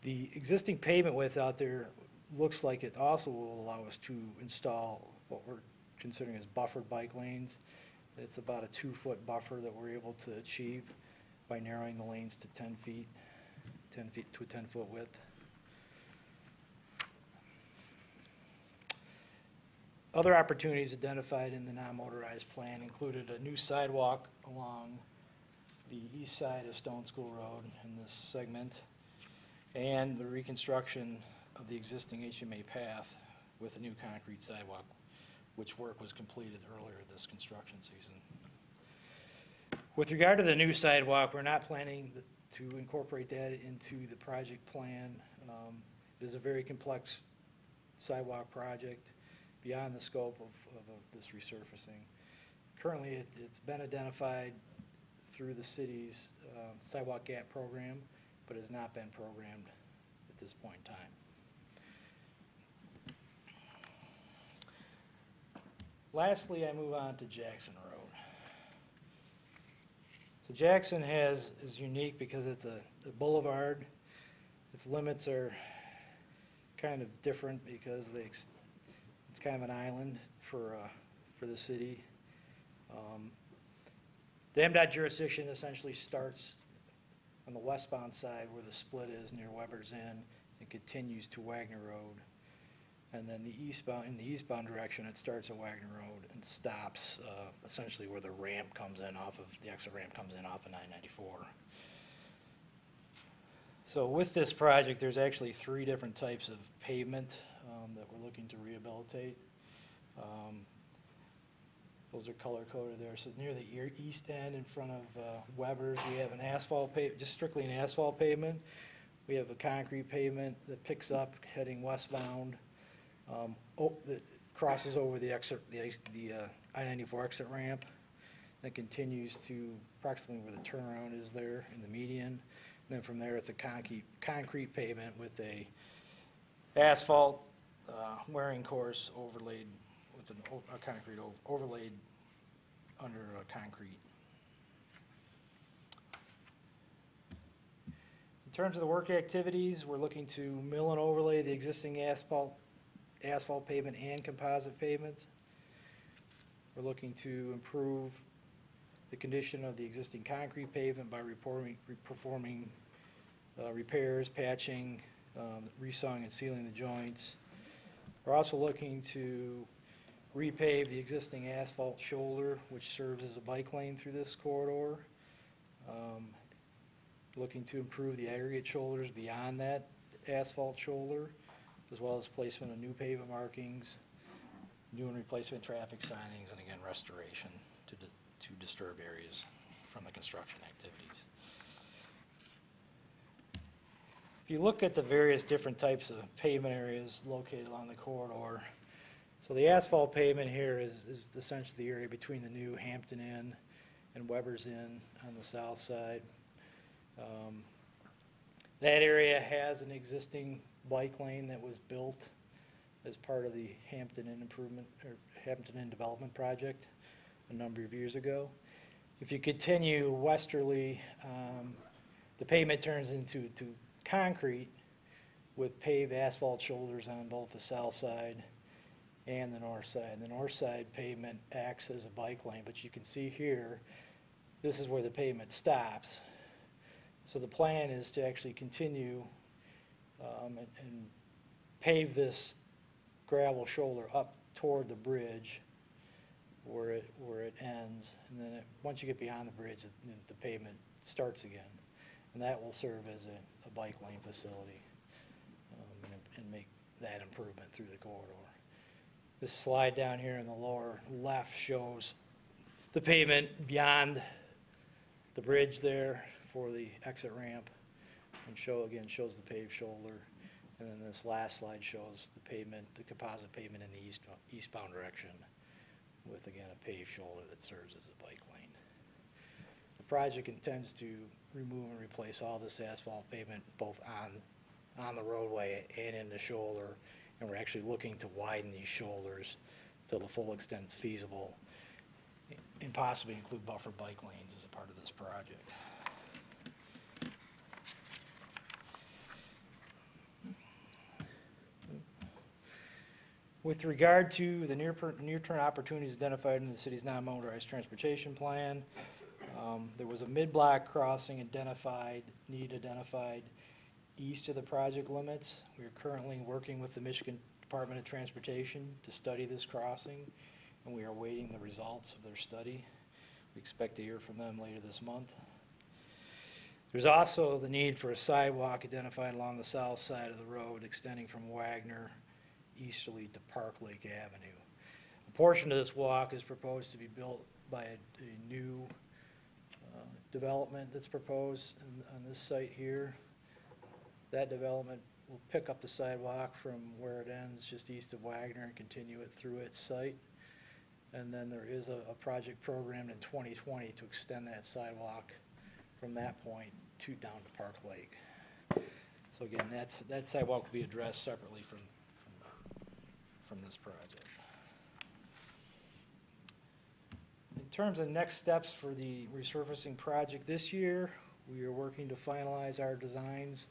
The existing pavement width out there looks like it also will allow us to install what we're considering as buffered bike lanes. It's about a 2-foot buffer that we're able to achieve by narrowing the lanes to 10 feet to a 10-foot width. Other opportunities identified in the non-motorized plan included a new sidewalk along the east side of Stone School Road in this segment, and the reconstruction of the existing HMA path with a new concrete sidewalk, which work was completed earlier this construction season. With regard to the new sidewalk, we're not planning to incorporate that into the project plan. It is a very complex sidewalk project beyond the scope of this resurfacing. Currently, it's been identified through the city's sidewalk gap program, but has not been programmed at this point in time. Lastly, I move on to Jackson Road. So Jackson is unique because it's a boulevard. Its limits are kind of different because it's kind of an island for the city. The MDOT jurisdiction essentially starts on the westbound side where the split is near Weber's Inn and continues to Wagner Road. And then in the eastbound direction, it starts at Wagner Road and stops essentially where the ramp comes in the exit ramp comes in off of 994. So with this project, there's actually 3 different types of pavement that we're looking to rehabilitate. Those are color coded there. So near the east end in front of Weber's, we have an asphalt just strictly an asphalt pavement. We have a concrete pavement that picks up heading westbound, that crosses over the I-94 exit ramp, that continues to approximately where the turnaround is there in the median. And then from there, it's a concrete pavement with a asphalt wearing course overlaid with a concrete overlaid under concrete. In terms of the work activities, we're looking to mill and overlay the existing asphalt pavement and composite pavements. We're looking to improve the condition of the existing concrete pavement by performing repairs, patching, resawing and sealing the joints. We're also looking to repave the existing asphalt shoulder, which serves as a bike lane through this corridor. Looking to improve the aggregate shoulders beyond that asphalt shoulder, as well as placement of new pavement markings, new and replacement traffic signings, and again, restoration to disturbed areas from the construction activities. If you look at the various different types of pavement areas located along the corridor, so the asphalt pavement here is essentially the area between the new Hampton Inn and Weber's Inn on the south side. That area has an existing bike lane that was built as part of the Hampton Inn Hampton Inn Development Project a number of years ago. If you continue westerly, the pavement turns into concrete with paved asphalt shoulders on both the south side and the north side. The north side pavement acts as a bike lane, but you can see here, this is where the pavement stops. So the plan is to actually continue and pave this gravel shoulder up toward the bridge where it ends, and then once you get beyond the bridge, the pavement starts again, and that will serve as a bike lane facility and make that improvement through the corridor. This slide down here in the lower left shows the pavement beyond the bridge there for the exit ramp, and shows the paved shoulder. And then this last slide shows the pavement, the composite pavement in the eastbound direction with, again, a paved shoulder that serves as a bike lane. The project intends to remove and replace all this asphalt pavement both on the roadway and in the shoulder, and we're actually looking to widen these shoulders till the full extent is feasible and possibly include buffer bike lanes as a part of this project. With regard to the near-term opportunities identified in the city's non-motorized transportation plan, there was a mid-block crossing identified east of the project limits. We are currently working with the Michigan Department of Transportation to study this crossing, and we are awaiting the results of their study. We expect to hear from them later this month. There's also the need for a sidewalk identified along the south side of the road extending from Wagner easterly to Park Lake Avenue. A portion of this walk is proposed to be built by a new development that's proposed on this site here. That development will pick up the sidewalk from where it ends just east of Wagner and continue it through its site. And then there is a project programmed in 2020 to extend that sidewalk from that point down to Park Lake. So again, that sidewalk will be addressed separately from this project. terms of next steps for the resurfacing project this year, we are working to finalize our designs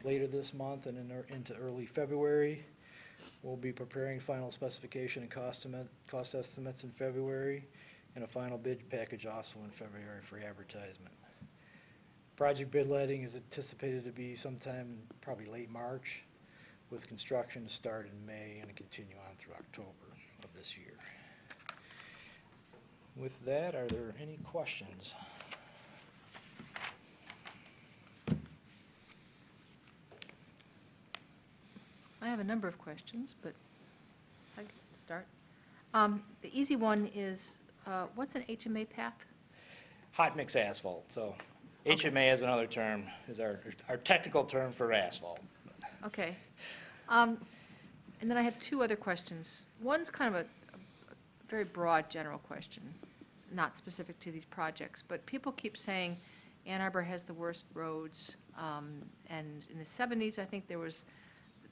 later this month and into early February. We'll be preparing final specification and cost estimates in February, and a final bid package also in February for advertisement. Project bid letting is anticipated to be sometime probably late March, with construction to start in May and continue on through October of this year. With that, are there any questions? I have a number of questions, but I can start. The easy one is, what's an HMA path? Hot mix asphalt, so Okay. HMA is another term, is our technical term for asphalt. Okay. And then I have two other questions. One's kind of a very broad general question, not specific to these projects, but people keep saying Ann Arbor has the worst roads. And in the 70s, I think there was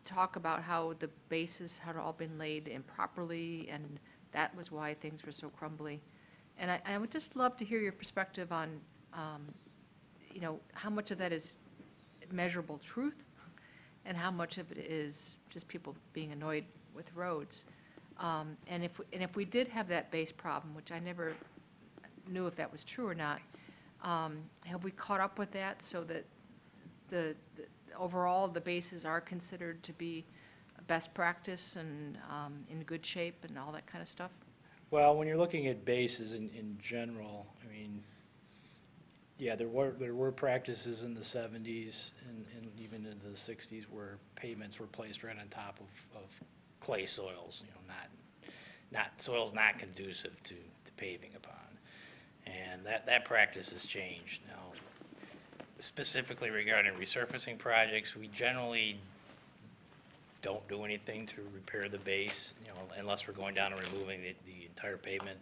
talk about how the bases had all been laid improperly, and that was why things were so crumbly. And I would just love to hear your perspective on, you know, how much of that is measurable truth and how much of it is just people being annoyed with roads. And if we did have that base problem, which I never knew if that was true or not, have we caught up with that so that the overall the bases are considered to be best practice and in good shape and all that kind of stuff? Well, when you're looking at bases in general, I mean, yeah, there were practices in the 70s and even into the 60s where pavements were placed right on top of clay soils, you know, not soils not conducive to paving upon. And that practice has changed. Now, specifically regarding resurfacing projects, we generally don't do anything to repair the base, you know, unless we're going down and removing the entire pavement,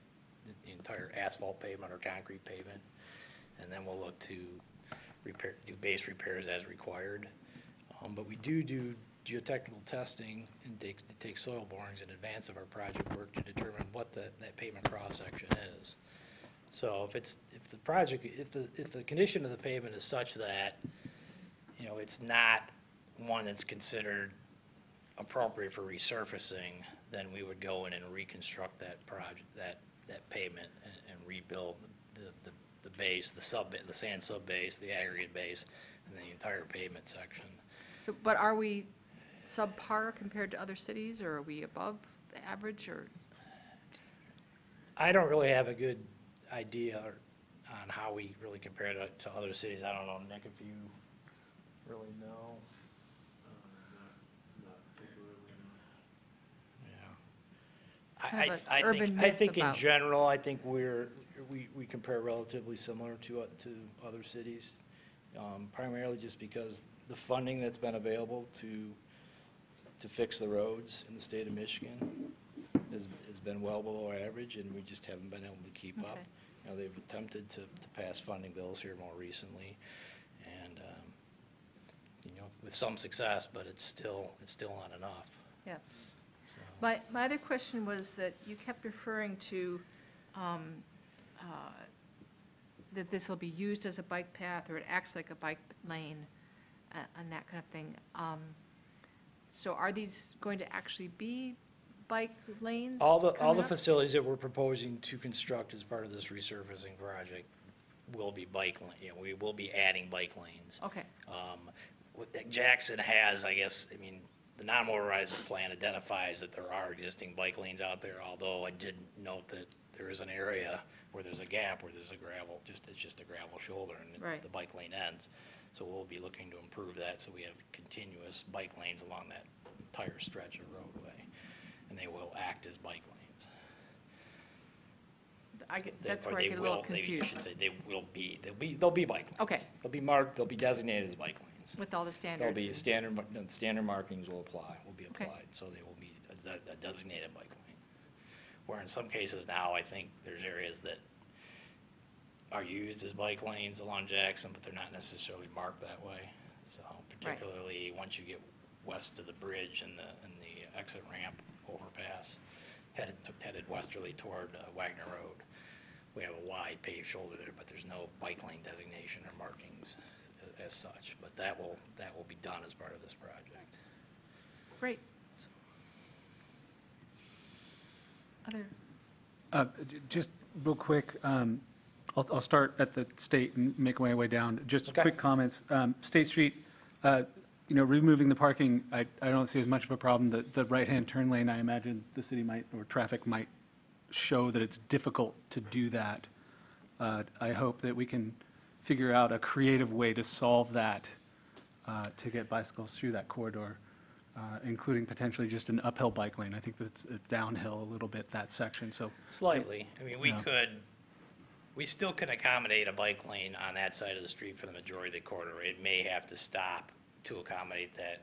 the entire asphalt pavement or concrete pavement. And then we'll look to do base repairs as required. But we do geotechnical testing and take soil borings in advance of our project work to determine what that pavement cross-section is. So if the condition of the pavement is such that, you know, it's not one that's considered appropriate for resurfacing, then we would go in and reconstruct that that pavement and rebuild the base, the sand subbase, the aggregate base, and the entire pavement section. So, but are we subpar compared to other cities, or are we above the average, or? I don't really have a good idea on how we really compare to other cities. I don't know, Nick, if you really know. It's kind of an I urban think myth in about- general, I think we compare relatively similar to other cities, primarily just because the funding that's been available to fix the roads in the state of Michigan has been well below average, and we just haven't been able to keep up. Okay. You know, they've attempted to pass funding bills here more recently, and you know, with some success, but it's still not enough. Yeah. So. My other question was that you kept referring to that this will be used as a bike path, or it acts like a bike lane, and that kind of thing. So are these going to actually be bike lanes? All coming the up? facilities that we're proposing to construct as part of this resurfacing project will be bike lane, you know, we will be adding bike lanes. Okay, Jackson has, I guess, I mean, the non-motorized plan identifies that there are existing bike lanes out there, although I did note that there is an area where there's a gap, where there's a gravel, it's just a gravel shoulder, and Right. the bike lane ends. So we'll be looking to improve that, so we have continuous bike lanes along that entire stretch of roadway, and they will act as bike lanes. that's Or where I they get a little will- maybe I confused, should say they'll be bike lanes. Okay. They'll be marked, they'll be designated as bike lanes. with all the There'll standards. be and- standard markings will be Okay. applied, so they will be a designated bike lane. Where in some cases now, I think there's areas that are used as bike lanes along Jackson, but they're not necessarily marked that way. So particularly once you get west of the bridge and the exit ramp overpass, headed westerly toward Wagner Road, we have a wide paved shoulder there, but there's no bike lane designation or markings as such. But that will be done as part of this project. Great. Other, Just real quick, I'll start at the state and make my way down. Just Okay. quick comments. State Street, removing the parking, I don't see as much of a problem. The right-hand turn lane, I imagine the city might, or traffic might show that it's difficult to do that. I hope that we can figure out a creative way to solve that, to get bicycles through that corridor, including potentially just an uphill bike lane. I think that's downhill a little bit, that section, so. Slightly. I mean, Yeah. we still could accommodate a bike lane on that side of the street for the majority of the corridor. It may have to stop to accommodate that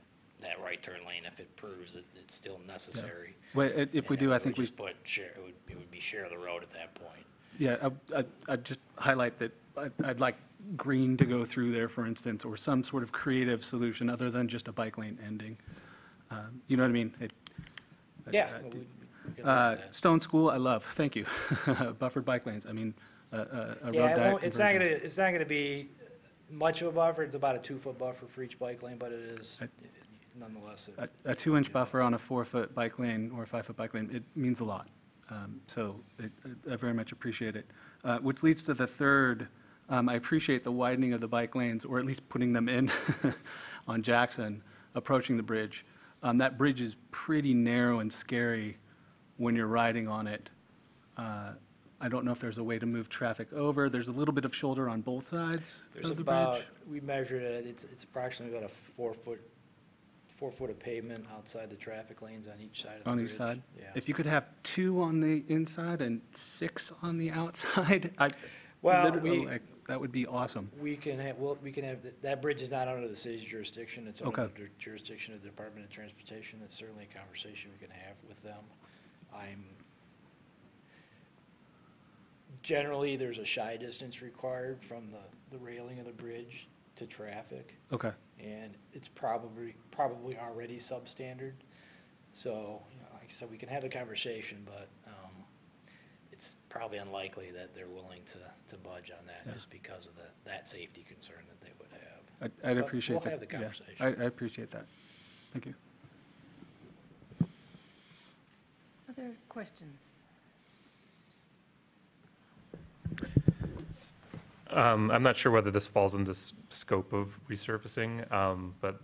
right turn lane if it proves that it's still necessary. Well, if we And do, then I think we. just put share, it would be share of the road at that point. Yeah, I'd just highlight that I'd like green to go through there, for instance, or some sort of creative solution other than just a bike lane ending. You know what I mean? Yeah. we can look at that. Stone School, I love, thank you. Buffered bike lanes, I mean, a road Yeah, diet it's not conversion. it's not gonna be much of a buffer. It's about a 2-foot buffer for each bike lane, but it is nonetheless. A 2-inch buffer on a 4-foot bike lane or a 5-foot bike lane, it means a lot. So I very much appreciate it. Which leads to the third, I appreciate the widening of the bike lanes, or at least putting them in on Jackson, approaching the bridge. That bridge is pretty narrow and scary when you're riding on it. I don't know if there's a way to move traffic over. There's a little bit of shoulder on both sides There's of the about, bridge. we measured it, it's approximately about a 4-foot of pavement outside the traffic lanes on each side of the On bridge. each side? Yeah. If you could have 2 on the inside and 6 on the outside, Well, that would be awesome. we can have, that bridge is not under the city's jurisdiction. It's under Okay. the jurisdiction of the Department of Transportation. That's certainly a conversation we can have with them. Generally, there's a shy distance required from the railing of the bridge to traffic. Okay. And it's probably already substandard. So, like I said, we can have the conversation, but it's probably unlikely that they're willing to budge on that Yeah. just because of that safety concern that they would have. I'd But appreciate that. we'll have the Yeah, conversation. I appreciate that. Thank you. other questions? I'm not sure whether this falls into scope of resurfacing, but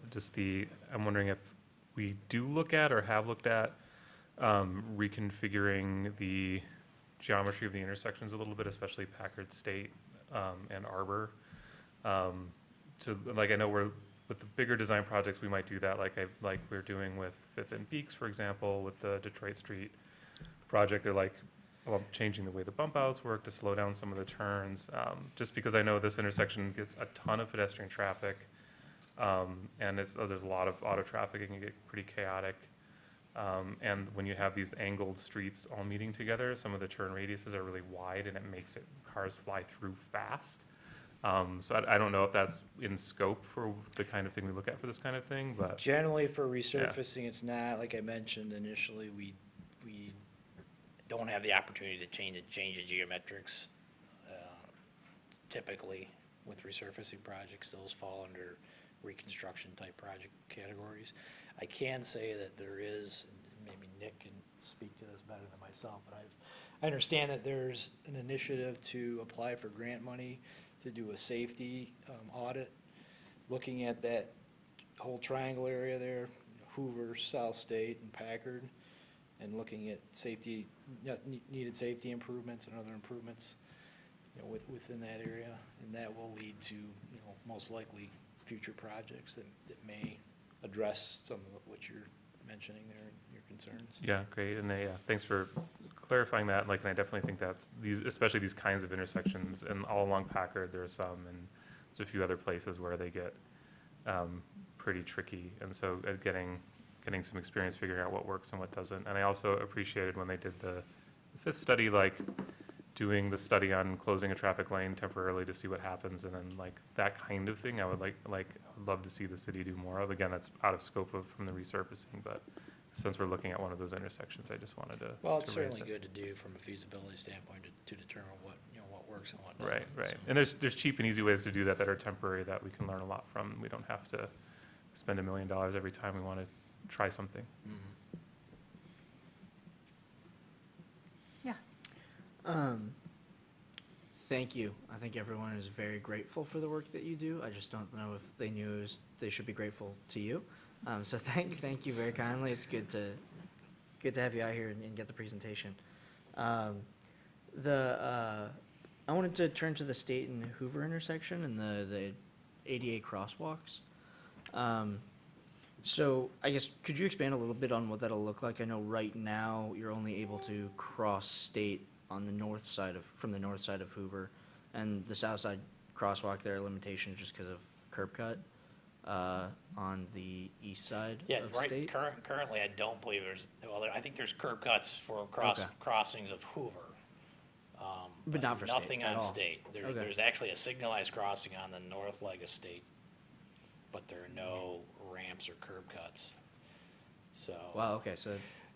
I'm wondering if we do look at or have looked at reconfiguring the geometry of the intersections a little bit, especially Packard State and Arbor. I know with the bigger design projects, we might do that, like we're doing with Fifth and Beeks, for example, with the Detroit Street project. They're changing the way the bump outs work to slow down some of the turns, just because I know this intersection gets a ton of pedestrian traffic, and there's a lot of auto traffic. It can get pretty chaotic. And when you have these angled streets all meeting together, some of the turn radiuses are really wide, and it makes cars fly through fast. So I don't know if that's in scope for the kind of thing we look at for this kind of thing, but Generally, for resurfacing, it's not, like I mentioned initially, we don't have the opportunity to change the geometrics. Typically, with resurfacing projects, those fall under reconstruction type project categories. I can say that there is, and maybe Nick can speak to this better than myself, but I understand that there's an initiative to apply for grant money to do a safety audit, looking at that whole triangle area there, Hoover, South State, and Packard, and looking at needed safety improvements and other improvements, within that area, and that will lead to, most likely future projects that may address some of what you're mentioning there, your concerns. yeah, great. And thanks for clarifying that. And I definitely think that's especially these kinds of intersections, and all along Packard, there are some, and there's a few other places where they get pretty tricky. And so getting some experience figuring out what works and what doesn't. And I also appreciated when they did the fifth study, doing the study on closing a traffic lane temporarily to see what happens, and then that kind of thing. I would I'd love to see the city do more of. Again, that's out of scope from the resurfacing, but since we're looking at one of those intersections, I just wanted to. Well, it's to raise certainly it. good to do from a feasibility standpoint to determine sidewalks and whatnot. Right, right. so. And there's cheap and easy ways to do that that are temporary that we can learn a lot from. We don't have to spend $1 million every time we want to try something. Mhm. Yeah. Thank you. I think everyone is very grateful for the work that you do. I just don't know if they knew they should be grateful to you. So thank you very kindly. It's good to have you out here and get the presentation. I wanted to turn to the State and Hoover intersection and the ADA crosswalks. So I guess, could you expand a little bit on what that'll look like? I know right now you're only able to cross State on the from the north side of Hoover, and the south side crosswalk, there are limitations just because of curb cut on the east side Yeah, of right, State. currently, I don't believe I think there's curb cuts for Okay. crossings of Hoover. But not for State Nothing at on all. State. Okay. There's actually a signalized crossing on the north leg of State, but there are no ramps or curb cuts. So. Wow, okay,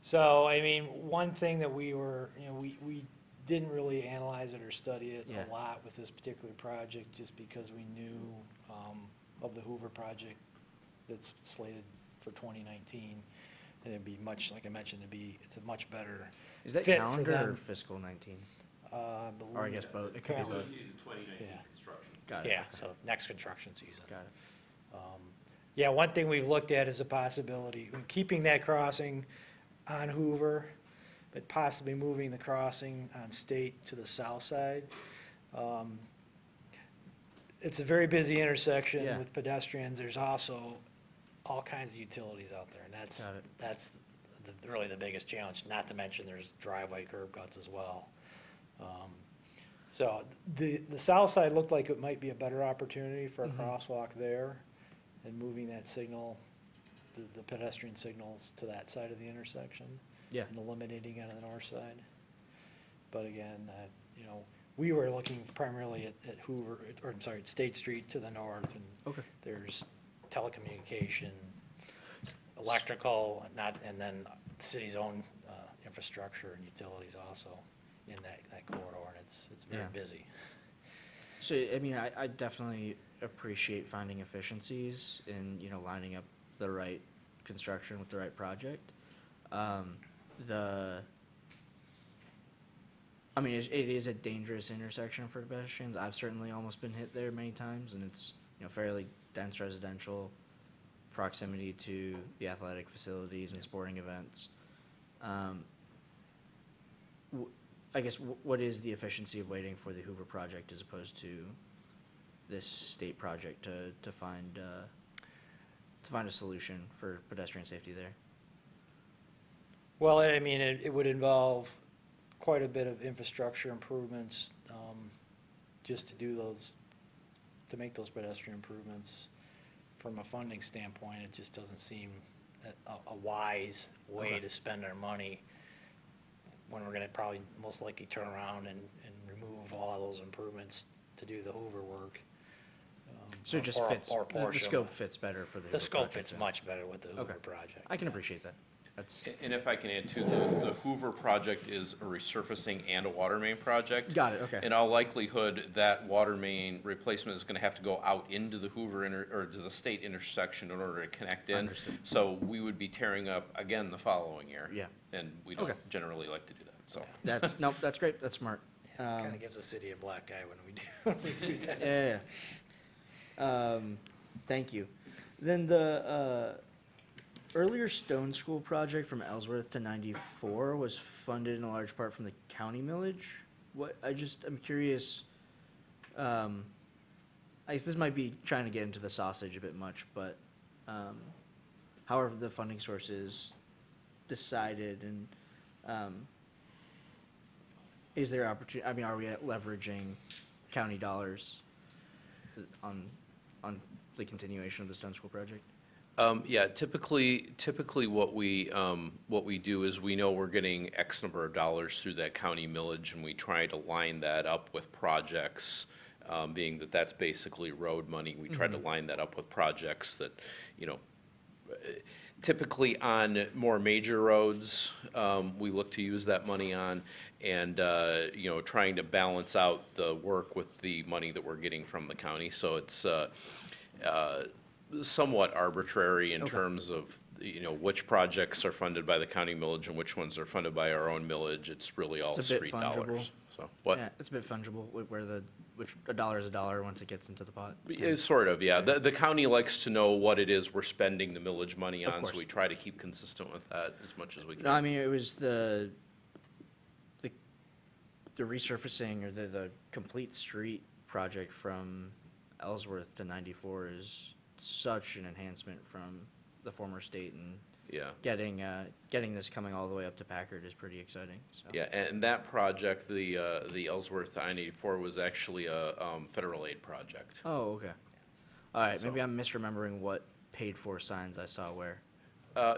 So, I mean, one thing that we were, we didn't really analyze it or study it Yeah. a lot with this particular project, just because we knew of the Hoover project that's slated for 2019. And it'd be much, like I mentioned, it's a much better is that fit for calendar or them. fiscal 19? I Or I believe guess both, it could be both. Yeah. Got it. Yeah, okay. so next construction season. Got it. Yeah, one thing we've looked at is a possibility, keeping that crossing on Hoover, but possibly moving the crossing on State to the south side. It's a very busy intersection Yeah. with pedestrians. There's also all kinds of utilities out there, and Got it. that's really the biggest challenge, not to mention there's driveway curb cuts as well. So the south side looked like it might be a better opportunity for a Mhm. crosswalk there, and moving that signal, the pedestrian signals to that side of the intersection. Yeah. And eliminating it on the north side. But again, we were looking primarily at Hoover, or I'm sorry, at State Street to the north, and Okay. there's telecommunication, electrical, and then the city's own infrastructure and utilities also in that corridor, and it's very Yeah. busy. So, I mean, I definitely appreciate finding efficiencies in, lining up the right construction with the right project. I mean, it is a dangerous intersection for pedestrians. I've certainly almost been hit there many times, and it's, fairly dense residential proximity to the athletic facilities and sporting events. I guess, what is the efficiency of waiting for the Hoover project as opposed to this State project to find a solution for pedestrian safety there? Well, I mean, it would involve quite a bit of infrastructure improvements, just to make those pedestrian improvements. From a funding standpoint, it just doesn't seem a wise way Okay. to spend our money when we're gonna probably most likely turn around and remove all of those improvements to do the Hoover work. So it just or a- fits, or a the portion. scope fits better for the Hoover The scope project fits then. much better with the Hoover Okay. project. I can appreciate that. That's, And if I can add too, the Hoover project is a resurfacing and a water main project. got it, okay. In all likelihood, that water main replacement is gonna have to go out into the Hoover or to the State intersection in order to connect in. Understood. So we would be tearing up again the following year. Yeah. And we Okay. don't generally like to do that, so. Nope, that's great, that's smart. Kinda gives the city a black eye when we do that. Yeah. Thank you. Then the earlier Stone School project from Ellsworth to 94 was funded in a large part from the county millage. I'm curious, I guess this might be trying to get into the sausage a bit much, but however the funding source is decided, and is there opportunity, I mean, are we leveraging county dollars on the continuation of the Stone School project? Yeah, typically what we do is we know we're getting X number of dollars through that county millage, and we try to line that up with projects, being that that's basically road money. We try to line that up with projects that, typically on more major roads, we look to use that money on, and, you know, trying to balance out the work with the money that we're getting from the county. So it's somewhat arbitrary in terms of, you know, which projects are funded by the county millage and which ones are funded by our own millage. It's really all It's a bit street fungible. dollars. So, what? Yeah, it's a bit fungible, which a dollar is a dollar once it gets into the pot. Sort of, yeah. The county likes to know what it is we're spending the millage money Of on, so course. we try to keep consistent with that as much as we can. No, I mean, it was the resurfacing or the complete street project from Ellsworth to 94 is such an enhancement from the former state, and Yeah. getting this coming all the way up to Packard is pretty exciting, so. Yeah, and that project, the Ellsworth I-94 was actually a federal aid project. Oh, okay. All right, maybe So- I'm misremembering what paid-for signs I saw where.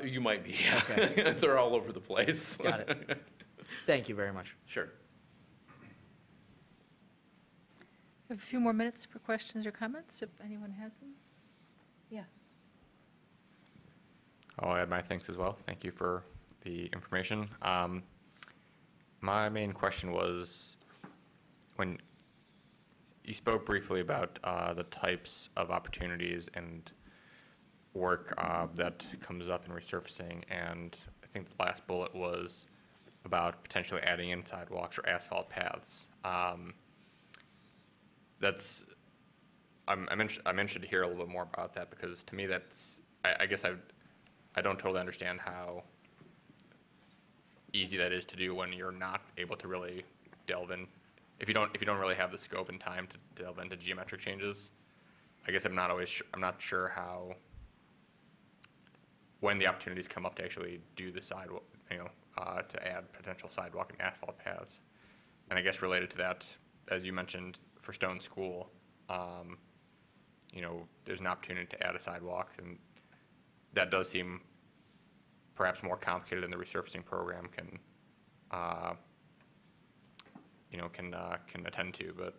You might be, yeah. Okay. They're all over the place. Got it. Thank you very much. Sure. We have a few more minutes for questions or comments, if anyone has them. Yeah. I'll add my thanks as well. Thank you for the information. My main question was, when you spoke briefly about the types of opportunities and work that comes up in resurfacing, and I think the last bullet was about potentially adding in sidewalks or asphalt paths. I'm interested to hear a little bit more about that, because to me that's, I guess I don't totally understand how easy that is to do when you're not able to really delve in, if you don't really have the scope and time to delve into geometric changes. I guess I'm not sure how, when the opportunities come up to actually do the sidewalk, to add potential sidewalk and asphalt paths. And I guess related to that, as you mentioned, for Stone School, there's an opportunity to add a sidewalk, and that does seem perhaps more complicated than the resurfacing program can attend to. But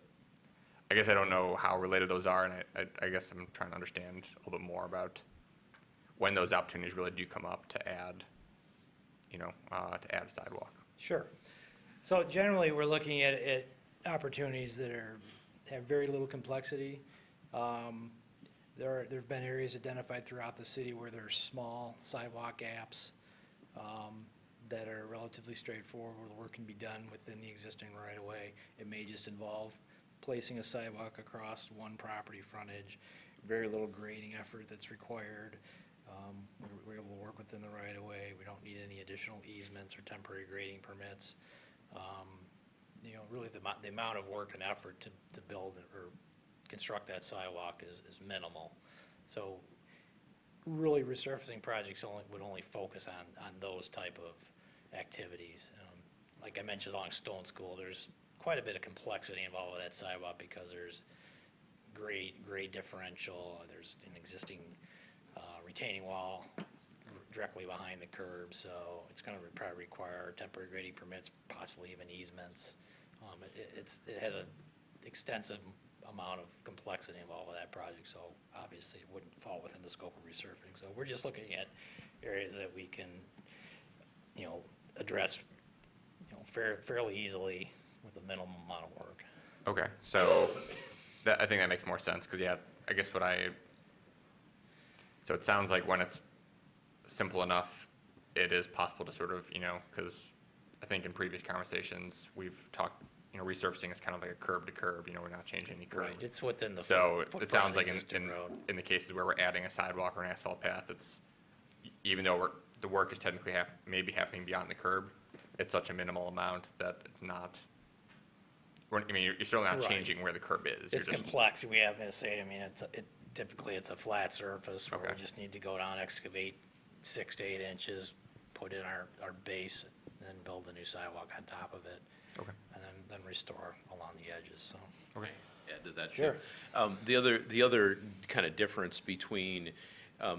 I guess I don't know how related those are, and I guess I'm trying to understand a little bit more about when those opportunities really do come up to add, to add a sidewalk. Sure. So generally, we're looking at opportunities that have very little complexity. There've been areas identified throughout the city where there's small sidewalk gaps that are relatively straightforward, where the work can be done within the existing right-of-way. It may just involve placing a sidewalk across one property frontage, very little grading effort that's required. We're able to work within the right-of-way. We don't need any additional easements or temporary grading permits. Really the amount of work and effort to build or construct that sidewalk is minimal. So really resurfacing projects would only focus on those type of activities. Like I mentioned along Stone School, there's quite a bit of complexity involved with that sidewalk because there's grade differential, there's an existing retaining wall directly behind the curb, so it's going to probably require temporary grading permits, possibly even easements. It has an extensive amount of complexity involved with that project, so obviously it wouldn't fall within the scope of resurfacing. So we're just looking at areas that we can, address, fairly easily with a minimum amount of work. Okay, so I think that makes more sense, because I guess so it sounds like when it's simple enough, it is possible to sort of, because I think in previous conversations, we've talked, resurfacing is kind of like a curb to curb, we're not changing any curb. Right, it's within the So footprint it sounds of like the existing road. in the cases where we're adding a sidewalk or an asphalt path, it's, even though the work is technically maybe happening beyond the curb, it's such a minimal amount that it's not, you're certainly not Right. changing where the curb is. It's You're just, complex, we have to say, typically it's a flat surface where Okay. we just need to go down, excavate 6 to 8 inches, put in our base, and then build a new sidewalk on top of it. Okay. And then restore along the edges, so. okay. Add to that, Sure. The other kind of difference between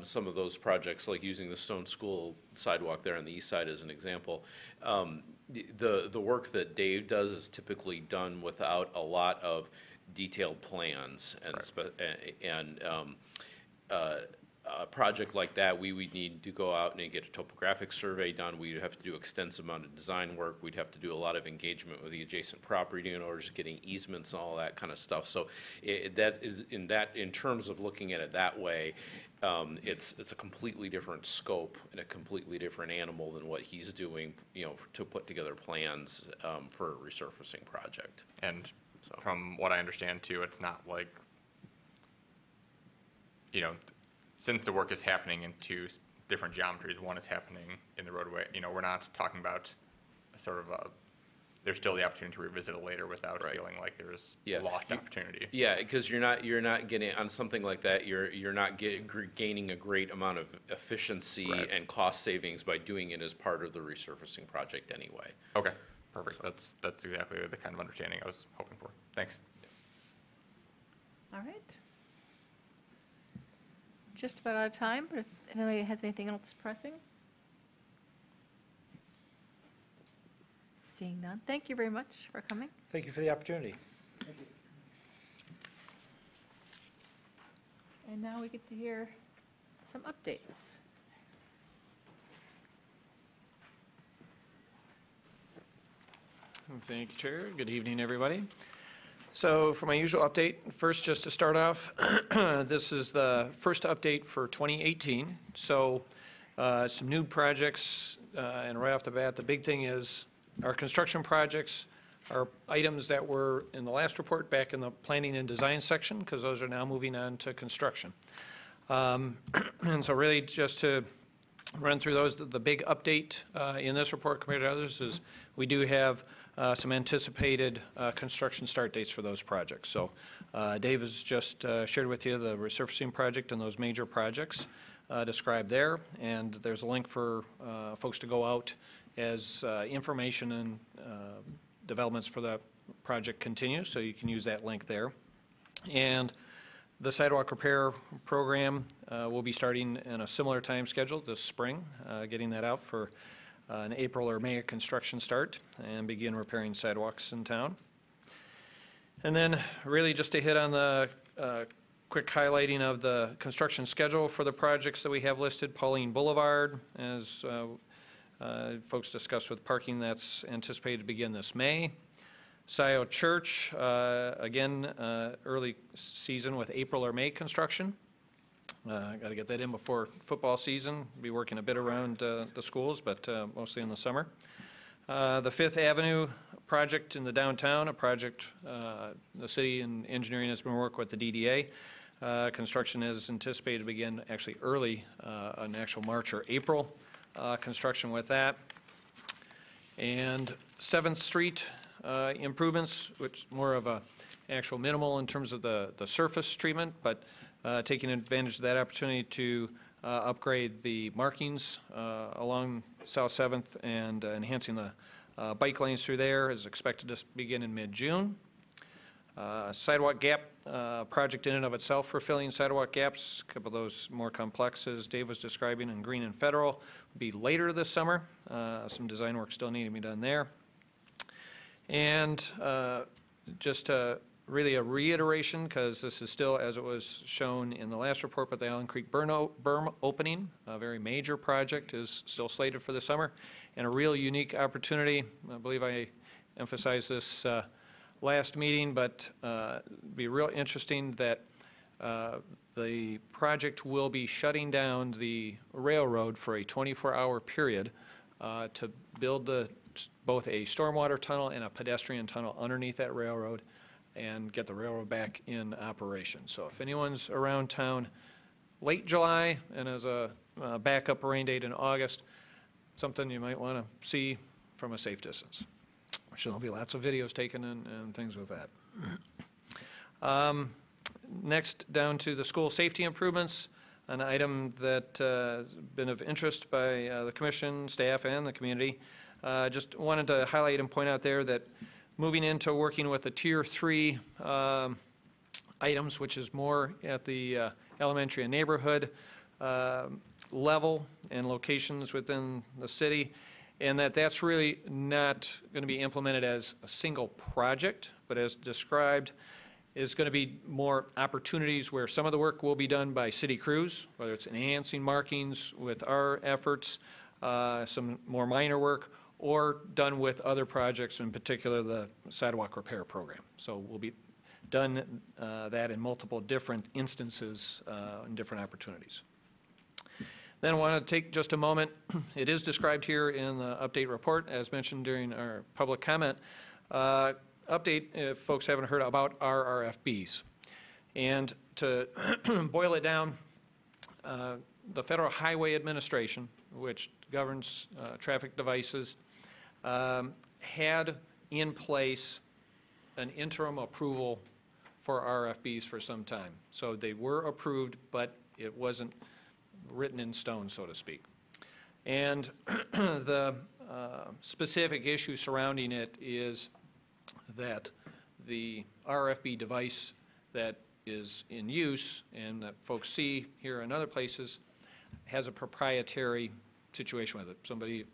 some of those projects, like using the Stone School sidewalk there on the east side as an example, the work that Dave does is typically done without a lot of detailed plans and a project like that, we would need to go out and get a topographic survey done. We'd have to do extensive amount of design work. We'd have to do a lot of engagement with the adjacent property owners, getting easements and all that kind of stuff. So in terms of looking at it that way, it's a completely different scope and a completely different animal than what he's doing, to put together plans for a resurfacing project. And from what I understand too, it's not like, since the work is happening in two different geometries, one is happening in the roadway, we're not talking about there's still the opportunity to revisit it later without feeling like there's lost opportunity. Yeah, because you're not getting, on something like that, you're not gaining a great amount of efficiency and cost savings by doing it as part of the resurfacing project anyway. Okay, perfect. That's exactly the kind of understanding I was hoping for. Thanks. All right. Just about out of time, but if anybody has anything else pressing? Seeing none, thank you very much for coming. Thank you for the opportunity. And now we get to hear some updates. Thank you, Chair. Good evening, everybody. So for my usual update, first just to start off, this is the first update for 2018. So some new projects, and right off the bat, the big thing is our construction projects are items that were in the last report back in the planning and design section, because those are now moving on to construction. And so really just to run through those, the big update in this report compared to others is we do have some anticipated construction start dates for those projects. So Dave has just shared with you the resurfacing project and those major projects described there, and there's a link for folks to go out as information and developments for the project continue, so you can use that link there. And the sidewalk repair program will be starting in a similar time schedule this spring, getting that out for an April or May construction start and begin repairing sidewalks in town. And then really just to hit on the quick highlighting of the construction schedule for the projects that we have listed. Pauline Boulevard, as folks discussed with parking, that's anticipated to begin this May. Scioto Church, again, early season with April or May construction. Got to get that in before football season. Be working a bit around the schools, but mostly in the summer. The Fifth Avenue project in the downtown, a project the city and engineering has been working with the DDA. Construction is anticipated to begin actually early, an actual March or April construction with that. And 7th Street improvements, which more of a actual minimal in terms of the surface treatment, but taking advantage of that opportunity to upgrade the markings along South 7th and enhancing the bike lanes through there is expected to begin in mid-June. Sidewalk gap project in and of itself for filling sidewalk gaps, a couple of those more complex as Dave was describing in Green and Federal, will be later this summer. Some design work still needing to be done there. And just really a reiteration, because this is still as it was shown in the last report, but the Allen Creek berm opening, a very major project, is still slated for the summer, and a real unique opportunity. I believe I emphasized this last meeting, but it'd be real interesting that the project will be shutting down the railroad for a 24-hour period to build both a stormwater tunnel and a pedestrian tunnel underneath that railroad and get the railroad back in operation. So if anyone's around town late July and as a backup rain date in August, something you might want to see from a safe distance. So there'll be lots of videos taken and things with that. Next, down to the school safety improvements, an item that has been of interest by the commission, staff, and the community. Just wanted to highlight and point out there that moving into working with the Tier 3 items, which is more at the elementary and neighborhood level and locations within the city, and that's really not going to be implemented as a single project, but as described, is going to be more opportunities where some of the work will be done by city crews, whether it's enhancing markings with our efforts, some more minor work, or done with other projects, in particular the sidewalk repair program. So we'll be done that in multiple different instances and different opportunities. Then I want to take just a moment. It is described here in the update report, as mentioned during our public comment. Update, if folks haven't heard, about our RFBs. And to boil it down, the Federal Highway Administration, which governs traffic devices, had in place an interim approval for RFBs for some time. So they were approved, but it wasn't written in stone, so to speak. And the specific issue surrounding it is that the RFB device that is in use and that folks see here and other places has a proprietary situation with it. Somebody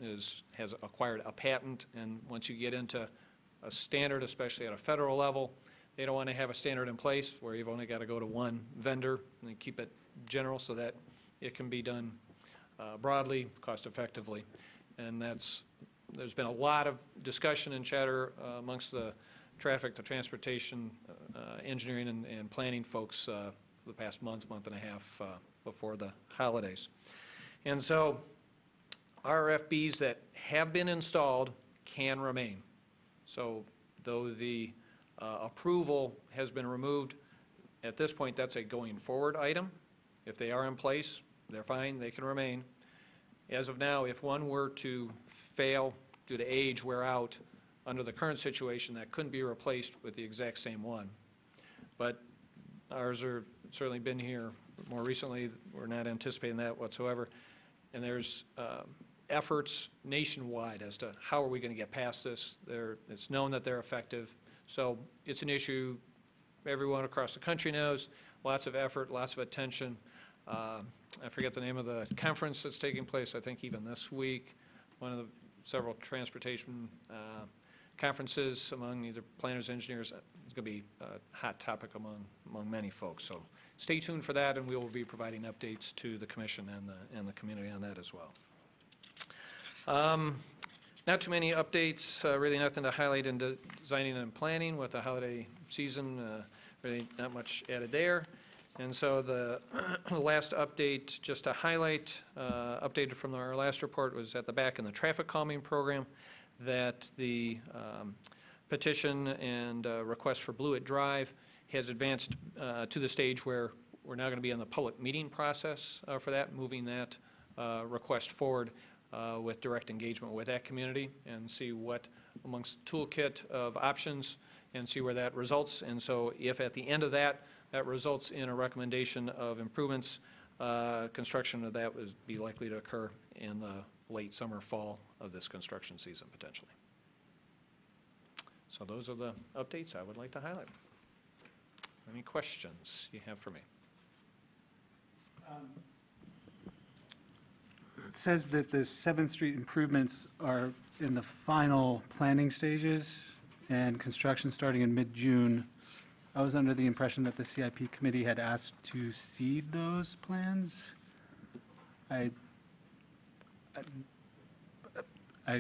has acquired a patent, and once you get into a standard, especially at a federal level, they don't want to have a standard in place where you've only got to go to one vendor and keep it general so that it can be done broadly, cost effectively. And there's been a lot of discussion and chatter amongst the transportation, engineering and planning folks the past month and a half before the holidays. And so RFBs that have been installed can remain. So though the approval has been removed, at this point that's a going forward item. If they are in place, they're fine, they can remain. As of now, if one were to fail due to age, wear out, under the current situation, that couldn't be replaced with the exact same one. But ours have certainly been here more recently. We're not anticipating that whatsoever. And there's efforts nationwide as to how are we going to get past this. It's known that they're effective. So it's an issue everyone across the country knows. Lots of effort, lots of attention. I forget the name of the conference that's taking place, I think even this week. One of the several transportation conferences among either planners, engineers. It's going to be a hot topic among many folks. So stay tuned for that, and we will be providing updates to the commission and the community on that as well. Not too many updates, really nothing to highlight in designing and planning with the holiday season, really not much added there. And so the last update, just to highlight, updated from our last report, was at the back in the traffic calming program, that the petition and request for Blewett Drive has advanced to the stage where we're now going to be in the public meeting process for that, moving that request forward with direct engagement with that community and see what amongst the toolkit of options and see where that results. And so if at the end of that results in a recommendation of improvements, construction of that would be likely to occur in the late summer, fall of this construction season potentially. So those are the updates I would like to highlight. Any questions you have for me? It says that the 7th Street improvements are in the final planning stages and construction starting in mid-June. I was under the impression that the CIP committee had asked to seed those plans. I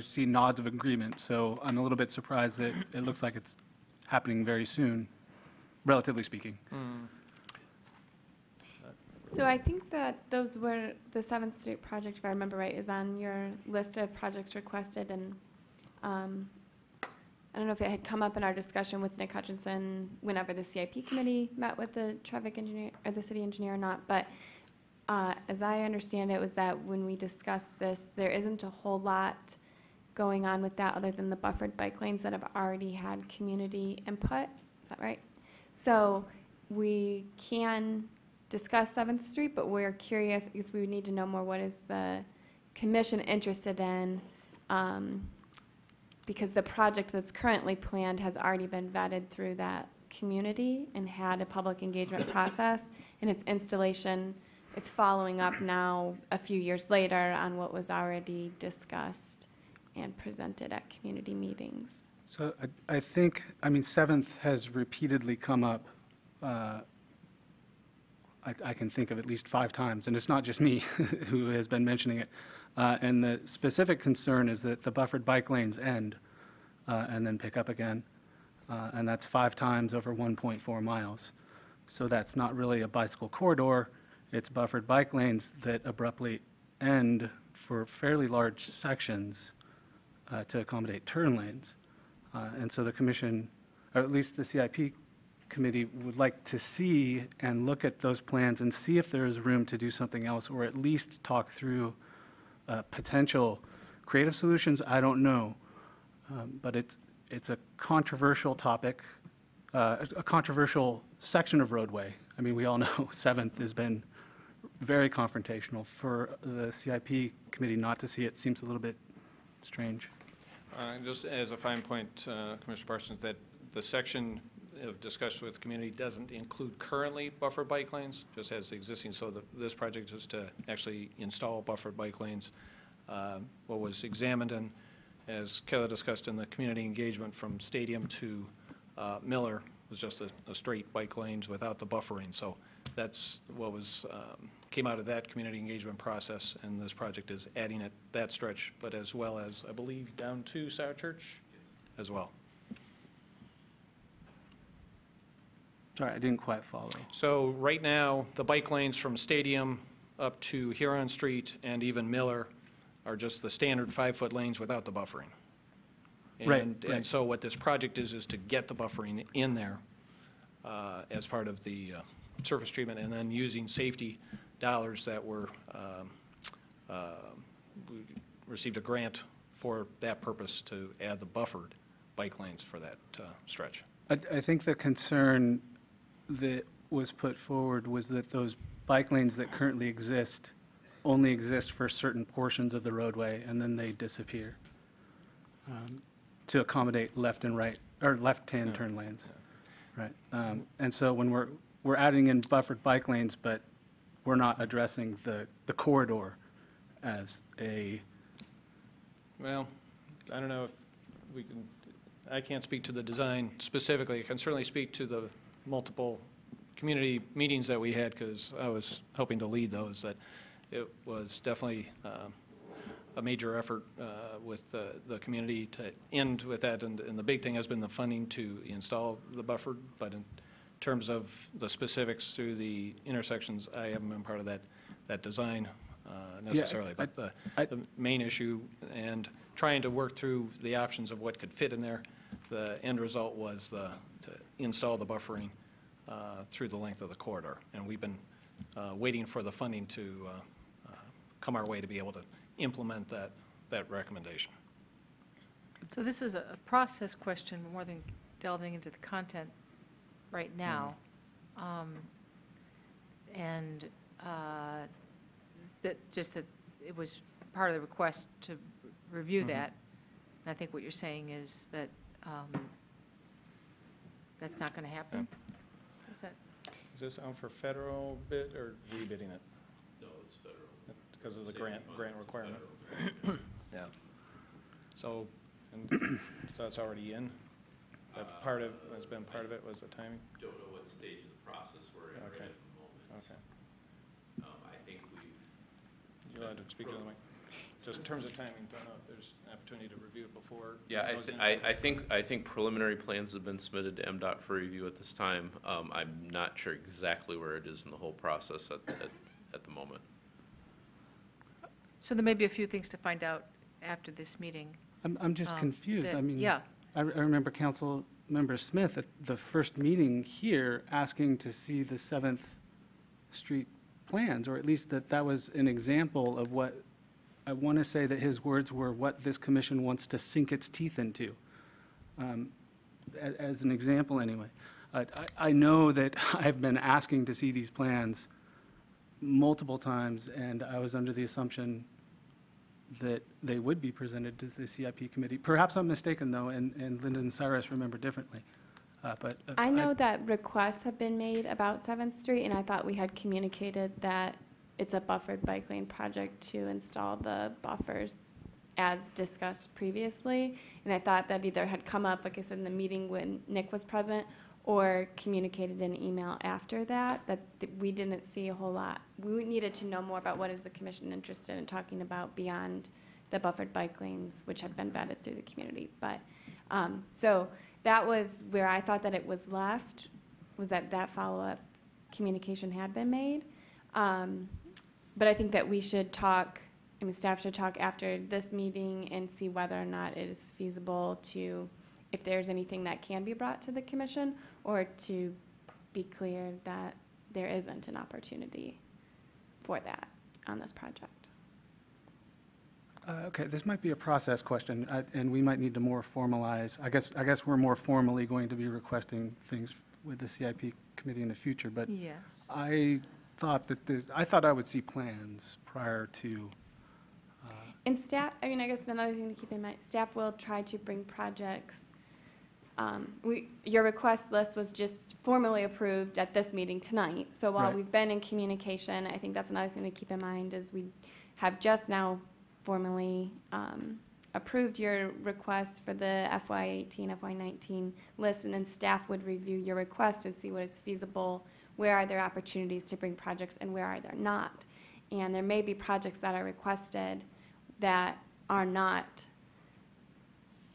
see nods of agreement, so I'm a little bit surprised that it looks like it's happening very soon, relatively speaking. So I think that those were, the 7th Street project, if I remember right, is on your list of projects requested, and I don't know if it had come up in our discussion with Nick Hutchinson whenever the CIP committee met with the traffic engineer, or the city engineer or not, but as I understand it was that when we discussed this, there isn't a whole lot going on with that other than the buffered bike lanes that have already had community input. Is that right? So we can discuss 7th Street, but we're curious because we would need to know more what is the commission interested in, because the project that's currently planned has already been vetted through that community and had a public engagement process, and its installation, it's following up now a few years later on what was already discussed and presented at community meetings. So I think, 7th has repeatedly come up I can think of at least 5 times, and it's not just me who has been mentioning it. And the specific concern is that the buffered bike lanes end and then pick up again, and that's 5 times over 1.4 miles. So that's not really a bicycle corridor, it's buffered bike lanes that abruptly end for fairly large sections to accommodate turn lanes. And so the commission, or at least the CIP committee, would like to see and look at those plans and see if there is room to do something else, or at least talk through potential creative solutions. I don't know, but it's a controversial topic, a controversial section of roadway. I mean, we all know 7th has been very confrontational. For the CIP committee not to see it seems a little bit strange. Just as a fine point, Commissioner Parsons, that the section of discussion with the community doesn't include currently buffered bike lanes, just as existing. So this project is to actually install buffered bike lanes. What was examined, and as Kelly discussed in the community engagement from Stadium to Miller, was just a straight bike lanes without the buffering. So that's what was came out of that community engagement process, and this project is adding it that stretch, but as well as, I believe, down to Sour Church as well. Sorry, I didn't quite follow. So right now, the bike lanes from Stadium up to Huron Street and even Miller are just the standard 5-foot lanes without the buffering. And so what this project is to get the buffering in there as part of the surface treatment, and then using safety dollars that were, we received a grant for that purpose to add the buffered bike lanes for that stretch. I think the concern that was put forward was that those bike lanes that currently exist only exist for certain portions of the roadway, and then they disappear to accommodate left and right, or left-hand turn lanes. Right. And so when we're adding in buffered bike lanes, but we're not addressing the corridor as a... Well, I don't know if we can, I can't speak to the design specifically. I can certainly speak to the multiple community meetings that we had, because I was helping to lead those, that it was definitely a major effort with the community to end with that, and the big thing has been the funding to install the buffered, but in terms of the specifics through the intersections, I haven't been part of that design necessarily, but the main issue and trying to work through the options of what could fit in there, the end result was to install the buffering through the length of the corridor, and we've been waiting for the funding to come our way to be able to implement that recommendation. So this is a process question more than delving into the content right now. And that it was part of the request to review that. And I think what you're saying is that that's not going to happen? Is that? Is this out for federal bid or rebidding it? No, it's federal. Because of the grant requirement? Yeah. So, and so that's already in? That's been part of it, was the timing? Don't know what stage of the process we're in right at the moment. Okay. I think we've. You wanted to speak to the mic? Just in terms of timing, don't know if there's an opportunity to review it before. Yeah, I think preliminary plans have been submitted to MDOT for review at this time. I'm not sure exactly where it is in the whole process at the moment. So there may be a few things to find out after this meeting. I'm just confused. I mean, yeah. I remember Council Member Smith at the first meeting here asking to see the 7th Street plans, or at least that was an example of what, I want to say that his words were what this commission wants to sink its teeth into, as an example anyway. I know that I've been asking to see these plans multiple times, and I was under the assumption that they would be presented to the CIP committee. Perhaps I'm mistaken, though, and Linda and Cyrus remember differently. But I know that requests have been made about 7th Street, and I thought we had communicated that it's a buffered bike lane project to install the buffers as discussed previously. And I thought that either had come up, like I said, in the meeting when Nick was present, or communicated in email after that, we didn't see a whole lot. We needed to know more about what is the commission interested in talking about beyond the buffered bike lanes, which have been vetted through the community. But, so that was where I thought that it was left, was that follow-up communication had been made. But I think that we should talk, I mean, staff should talk after this meeting and see whether or not it is feasible to, if there's anything that can be brought to the commission, or to be clear that there isn't an opportunity for that on this project. Okay, this might be a process question, and we might need to more formalize. I guess we're more formally going to be requesting things with the CIP committee in the future, but Yes. I thought I would see plans prior to. And staff, I mean, I guess another thing to keep in mind, staff will try to bring projects. Your request list was just formally approved at this meeting tonight. So while Right. we've been in communication, I think that's another thing to keep in mind is we have just now formally approved your request for the FY18, FY19 list, and then staff would review your request and see what is feasible, where are there opportunities to bring projects, and where are there not. And there may be projects that are requested that are not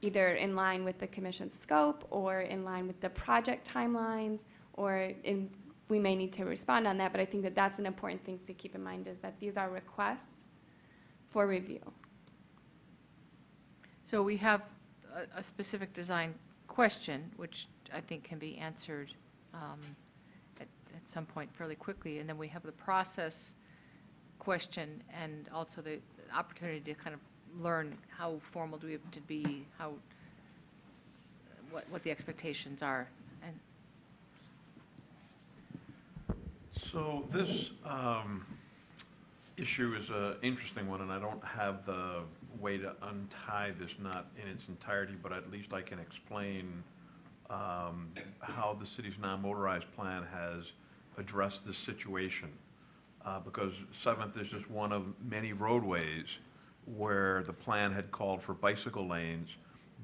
either in line with the commission's scope or in line with the project timelines, or we may need to respond on that, but I think that that's an important thing to keep in mind, is that these are requests for review. So we have a specific design question, which I think can be answered at some point fairly quickly, and then we have the process question and also the opportunity to kind of learn how formal do we have to be, what the expectations are. And So this issue is an interesting one, and I don't have the way to untie this knot in its entirety, but at least I can explain how the city's non-motorized plan has addressed this situation. Because 7th is just one of many roadways where the plan had called for bicycle lanes,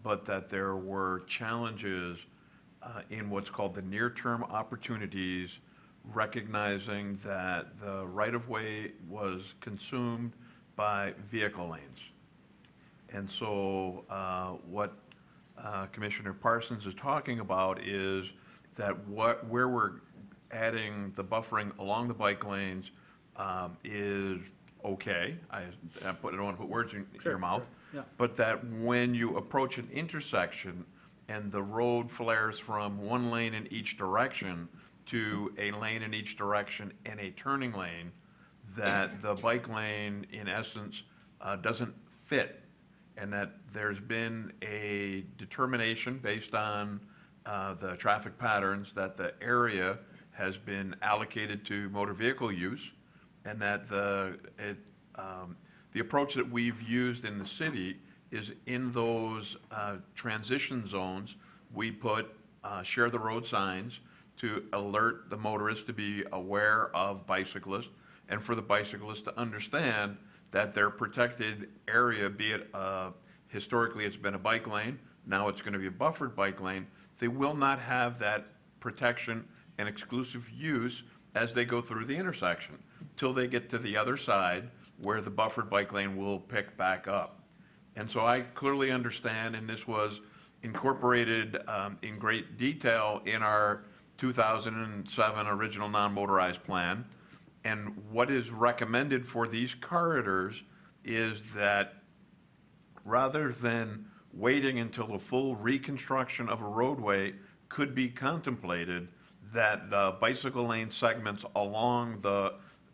but that there were challenges in what's called the near-term opportunities, recognizing that the right-of-way was consumed by vehicle lanes. And so what Commissioner Parsons is talking about is that where we're adding the buffering along the bike lanes is okay. I don't want to put words in your mouth. Yeah. But that when you approach an intersection and the road flares from one lane in each direction to a lane in each direction and a turning lane, that the bike lane, in essence, doesn't fit. And that there's been a determination based on the traffic patterns that the area has been allocated to motor vehicle use, and that the approach that we've used in the city is in those transition zones, we put share the road signs to alert the motorists to be aware of bicyclists, and for the bicyclists to understand that their protected area, be it historically it's been a bike lane, now it's going to be a buffered bike lane, they will not have that protection and exclusive use as they go through the intersection, till they get to the other side where the buffered bike lane will pick back up. And so I clearly understand, and this was incorporated in great detail in our 2007 original non-motorized plan. And what is recommended for these corridors is that rather than waiting until the full reconstruction of a roadway could be contemplated, that the bicycle lane segments along the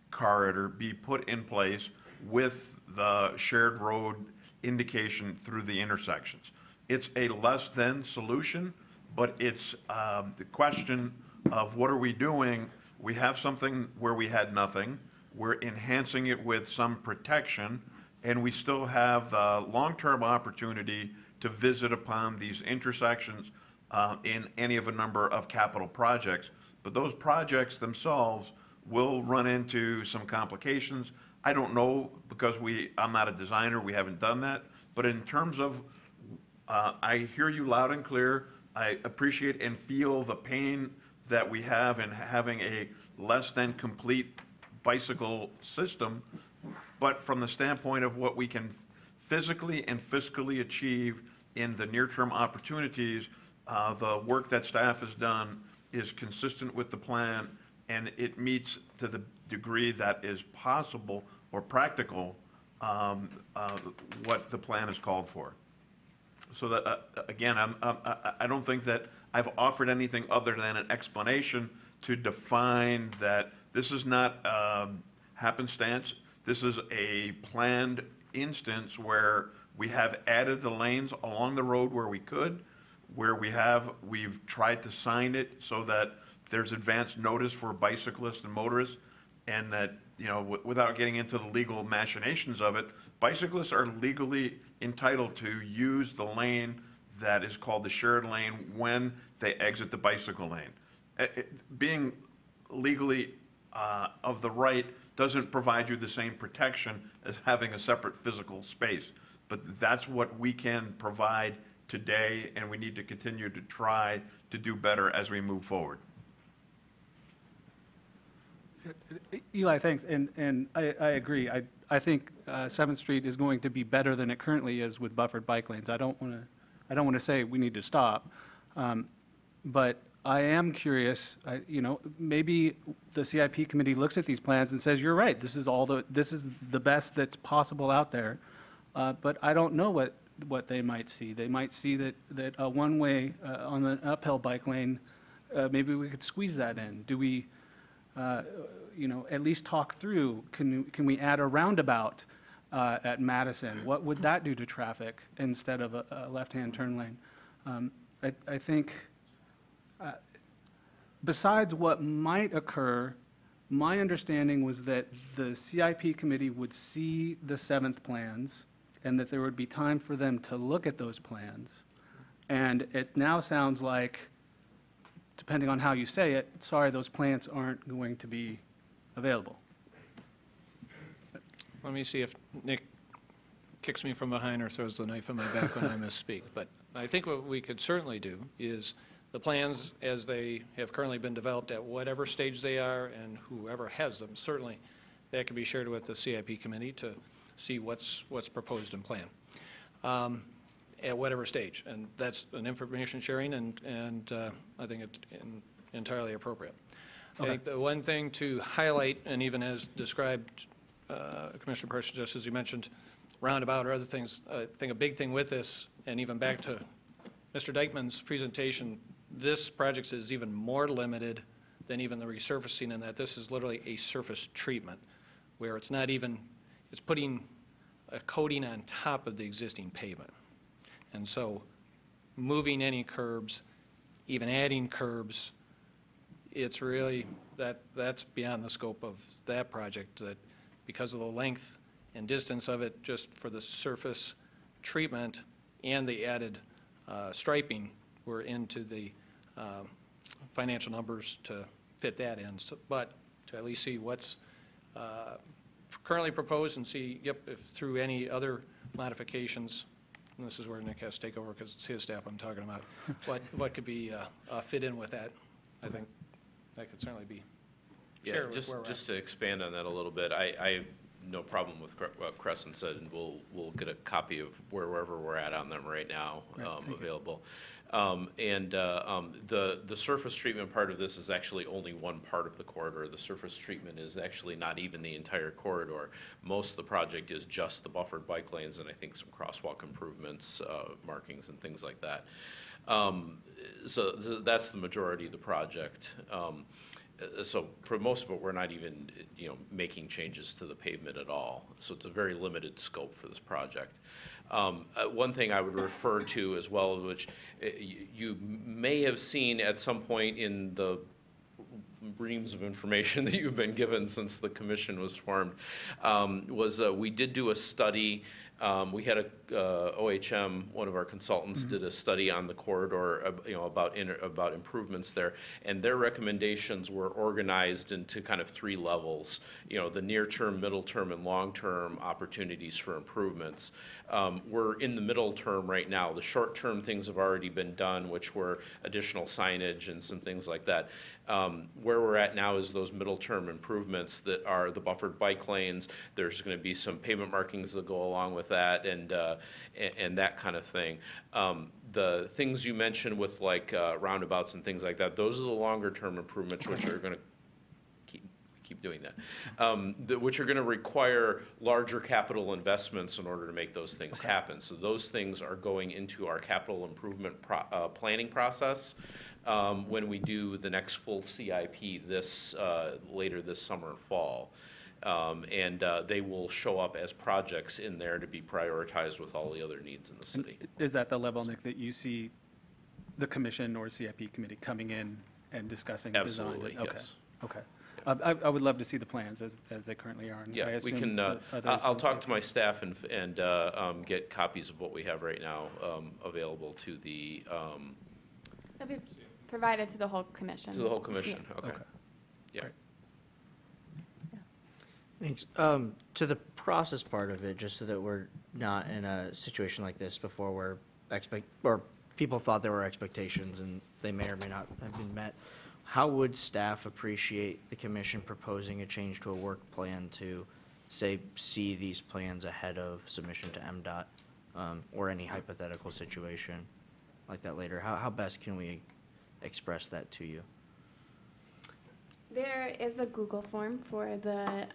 corridor be put in place with the shared road indication through the intersections. It's a less than solution, but it's the question of what are we doing? We have something where we had nothing. We're enhancing it with some protection, and we still have the long-term opportunity to visit upon these intersections in any of a number of capital projects. But those projects themselves will run into some complications. I don't know, because I'm not a designer, we haven't done that. But in terms of, I hear you loud and clear, I appreciate and feel the pain that we have in having a less than complete bicycle system, but from the standpoint of what we can physically and fiscally achieve in the near-term opportunities, the work that staff has done is consistent with the plan, and it meets to the degree that is possible or practical what the plan is called for. So that, again, I don't think that I've offered anything other than an explanation to define that this is not happenstance. This is a planned instance where we have added the lanes along the road where we could, where we've tried to sign it so that there's advance notice for bicyclists and motorists, and that, you know, without getting into the legal machinations of it, bicyclists are legally entitled to use the lane that is called the shared lane when they exit the bicycle lane. Being legally of the right doesn't provide you the same protection as having a separate physical space. But that's what we can provide today, and we need to continue to try to do better as we move forward. Eli, thanks, and I agree. I think 7th Street is going to be better than it currently is with buffered bike lanes. I don't want to say we need to stop, but I am curious. You know, maybe the CIP committee looks at these plans and says, "You're right. This is the best that's possible out there," but I don't know what they might see. They might see that a one-way on an uphill bike lane, maybe we could squeeze that in. Do we? You know, at least talk through, can we add a roundabout at Madison? What would that do to traffic instead of a left-hand turn lane? I think besides what might occur, my understanding was that the CIP committee would see the 7th plans and that there would be time for them to look at those plans. And it now sounds like, depending on how you say it, sorry, those plans aren't going to be available. Let me see if Nick kicks me from behind or throws the knife in my back when I misspeak. But I think what we could certainly do is the plans as they have currently been developed at whatever stage they are and whoever has them, certainly that can be shared with the CIP committee to see what's proposed and planned at whatever stage. And that's an information sharing, and I think it's entirely appropriate. Okay. I think the one thing to highlight, and even as described, Commissioner Parsons, just as you mentioned, roundabout or other things, I think a big thing with this, and even back to Mr. Dykeman's presentation, this project is even more limited than even the resurfacing in that this is literally a surface treatment, where it's not even, it's putting a coating on top of the existing pavement. And so moving any curbs, even adding curbs, it's really, that's beyond the scope of that project, that because of the length and distance of it, just for the surface treatment and the added striping, we're into the financial numbers to fit that in. So, but to at least see what's currently proposed and see, yep, if through any other modifications, and this is where Nick has to take over because it's his staff I'm talking about, what could be fit in with that. I think that could certainly be shared with where we're just to expand on that a little bit, I have no problem with what Crescent said, and we'll get a copy of wherever we're at on them right now available. The surface treatment part of this is actually only one part of the corridor. The surface treatment is actually not even the entire corridor. Most of the project is just the buffered bike lanes and I think some crosswalk improvements, markings and things like that. So that's the majority of the project. So for most of it, we're not even, making changes to the pavement at all. So it's a very limited scope for this project. One thing I would refer to as well, which you may have seen at some point in the reams of information that you've been given since the commission was formed, was we did do a study We had OHM, one of our consultants, did a study on the corridor, about improvements there, and their recommendations were organized into kind of 3 levels. The near-term, middle-term, and long-term opportunities for improvements. We're in the middle term right now. The short-term things have already been done, which were additional signage and some things like that. Where we're at now is those middle-term improvements that are the buffered bike lanes. There's going to be some pavement markings that go along with that, and that kind of thing. The things you mentioned with like roundabouts and things like that, those are the longer-term improvements, which are going to keep doing that, which are going to require larger capital investments in order to make those things happen. So those things are going into our capital improvement planning process when we do the next full CIP later this summer and fall. And they will show up as projects in there to be prioritized with all the other needs in the city. Is that the level, Nick, that you see the commission or CIP committee coming in and discussing design? Absolutely, yes. Okay. I would love to see the plans as they currently are. And I Yeah, we assume can, the others I'll on talk CIP. to my staff and get copies of what we have right now available to the That'll be provided to the whole commission. commission, Yeah. okay. Yeah. Thanks. To the process part of it, just so that we're not in a situation like this before where people thought there were expectations and they may or may not have been met. How would staff appreciate the commission proposing a change to a work plan to, say, see these plans ahead of submission to MDOT, or any hypothetical situation like that later? How best can we express that to you? There is a Google form for the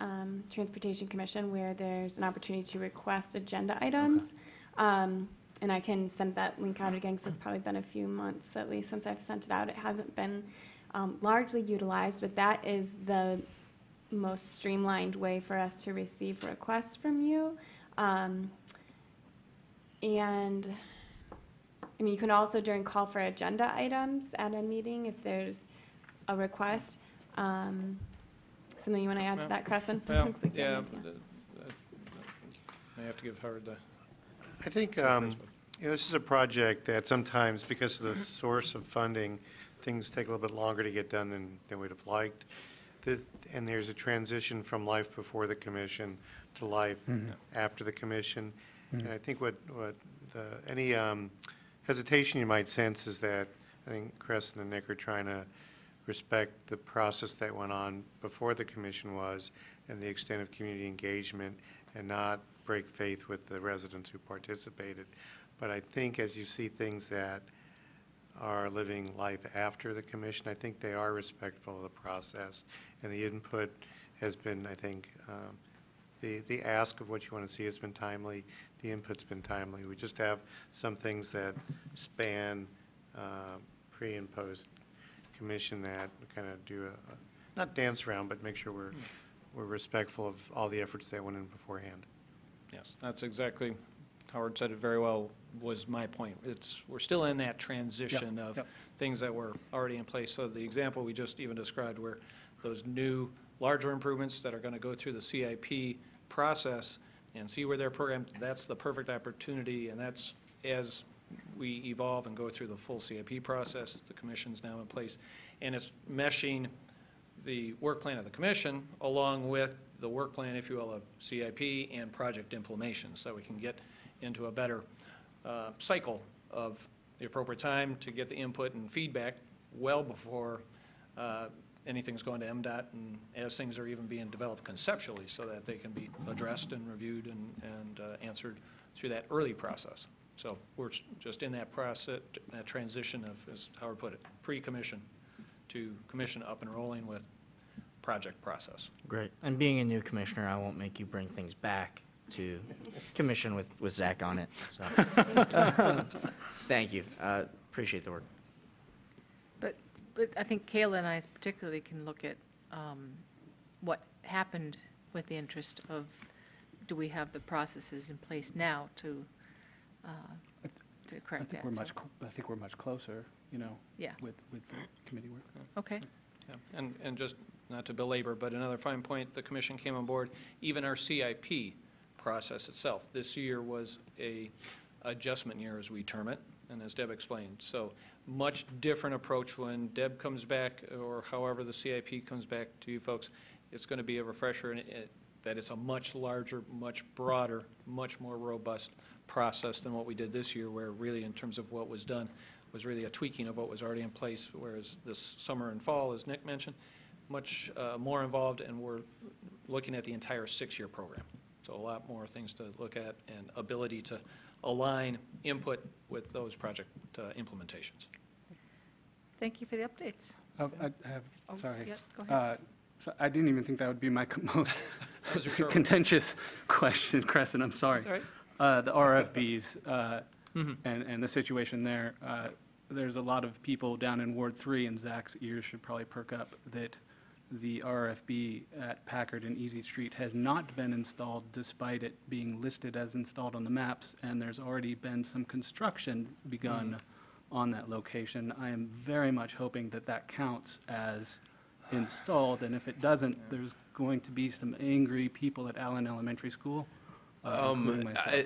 Transportation Commission where there's an opportunity to request agenda items. And I can send that link out again because it's probably been a few months at least since I've sent it out. It hasn't been largely utilized, but that is the most streamlined way for us to receive requests from you. And I mean, you can also call for agenda items at a meeting if there's a request. Something you want to add to that, Crescent? Well, Looks like you yeah, have an idea. I have to give Howard the. I think this is a project that sometimes, because of the source of funding, things take a little bit longer to get done than we'd have liked. And there's a transition from life before the commission to life after the commission. And I think any hesitation you might sense is that I think Crescent and Nick are trying to respect the process that went on before the commission was and the extent of community engagement and not break faith with the residents who participated. But I think as you see things that are living life after the commission, I think they are respectful of the process. And the input has been, I think, the ask of what you want to see has been timely. The input's been timely. We just have some things that span pre and post commission that kind of do not dance around, but make sure we're respectful of all the efforts that went in beforehand. Yes, that's exactly, Howard said it very well, was my point. We're still in that transition of things that were already in place. So the example we just even described where those new larger improvements that are going to go through the CIP process and see where they're programmed, that's the perfect opportunity, and that's as we evolve and go through the full CIP process, the commission's now in place, and it's meshing the work plan of the commission along with the work plan, if you will, of CIP and project implementation, so we can get into a better cycle of the appropriate time to get the input and feedback well before anything's going to MDOT and as things are even being developed conceptually so that they can be addressed and reviewed and answered through that early process. So we're just in that process, that transition of, as Howard put it, pre-commission to commission up and rolling with project process. Great. And being a new commissioner, I won't make you bring things back to commission with Zach on it. So, thank you. Appreciate the work. But I think Kayla and I particularly can look at what happened with the interest of, do we have the processes in place now to correct that? I think we're much closer, Yeah. with the committee work. Okay. Yeah. And just not to belabor, but another fine point, the commission came on board, even our CIP process itself. This year was a adjustment year, as we term it, and as Deb explained. So much different approach when Deb comes back, or however the CIP comes back to you folks. It's going to be a refresher in that it's a much larger, much broader, much more robust process than what we did this year, where really in terms of what was done was really a tweaking of what was already in place, whereas this summer and fall, as Nick mentioned, much more involved, and we're looking at the entire 6-year program. So a lot more things to look at and ability to align input with those project implementations. Thank you for the updates. I have, Oh, sorry. yep, go ahead. So I didn't even think that would be my most That was your short one. contentious question, Crescent, I'm sorry. That's all right. The RFBs and the situation there. There's a lot of people down in Ward 3, and Zach's ears should probably perk up, that the RFB at Packard and Easy Street has not been installed despite it being listed as installed on the maps, and there's already been some construction begun on that location. I am very much hoping that that counts as installed, and if it doesn't, there's going to be some angry people at Allen Elementary School, including myself.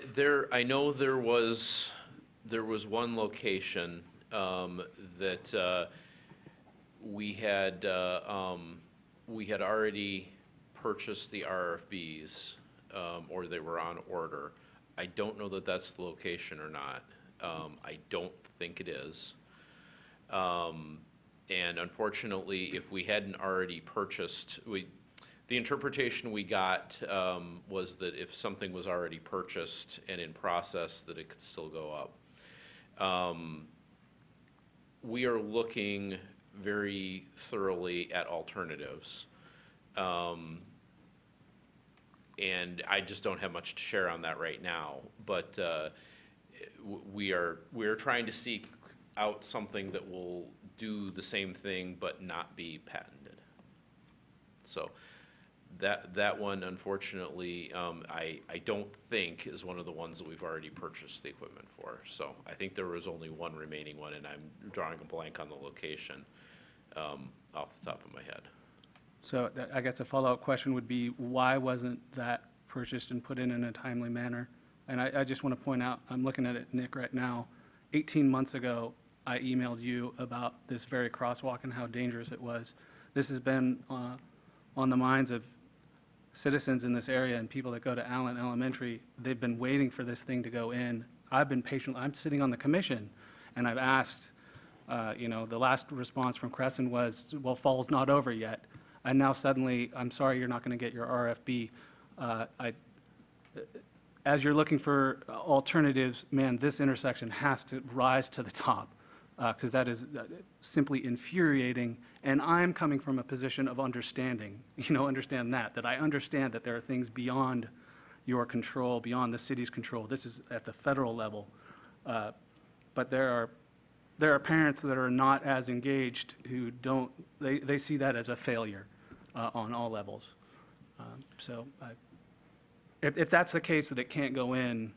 I know there was one location that we had already purchased the RFBs, or they were on order. I don't know that that's the location or not. I don't think it is. And unfortunately, if we hadn't already purchased, the interpretation we got was that if something was already purchased and in process, that it could still go up. We are looking very thoroughly at alternatives. And I just don't have much to share on that right now, but we are trying to seek out something that will do the same thing but not be patented. So that one, unfortunately, I don't think is one of the ones that we've already purchased the equipment for. So I think there was only one remaining one, and I'm drawing a blank on the location off the top of my head. So I guess a follow-up question would be, why wasn't that purchased and put in a timely manner? And I just want to point out, I'm looking at it, Nick, right now. 18 months ago, I emailed you about this very crosswalk and how dangerous it was. This has been on the minds of citizens in this area and people that go to Allen Elementary. They've been waiting for this thing to go in. I've been patient. I'm sitting on the commission, and I've asked, the last response from Crescent was, well, fall's not over yet. And now suddenly, I'm sorry, you're not going to get your RFB. As you're looking for alternatives, man, this intersection has to rise to the top, because that is simply infuriating. And I'm coming from a position of understanding, understand that I understand that there are things beyond your control, beyond the city's control. This is at the federal level. But there are parents that are not as engaged who don't, they see that as a failure on all levels. So if that's the case, that it can't go in,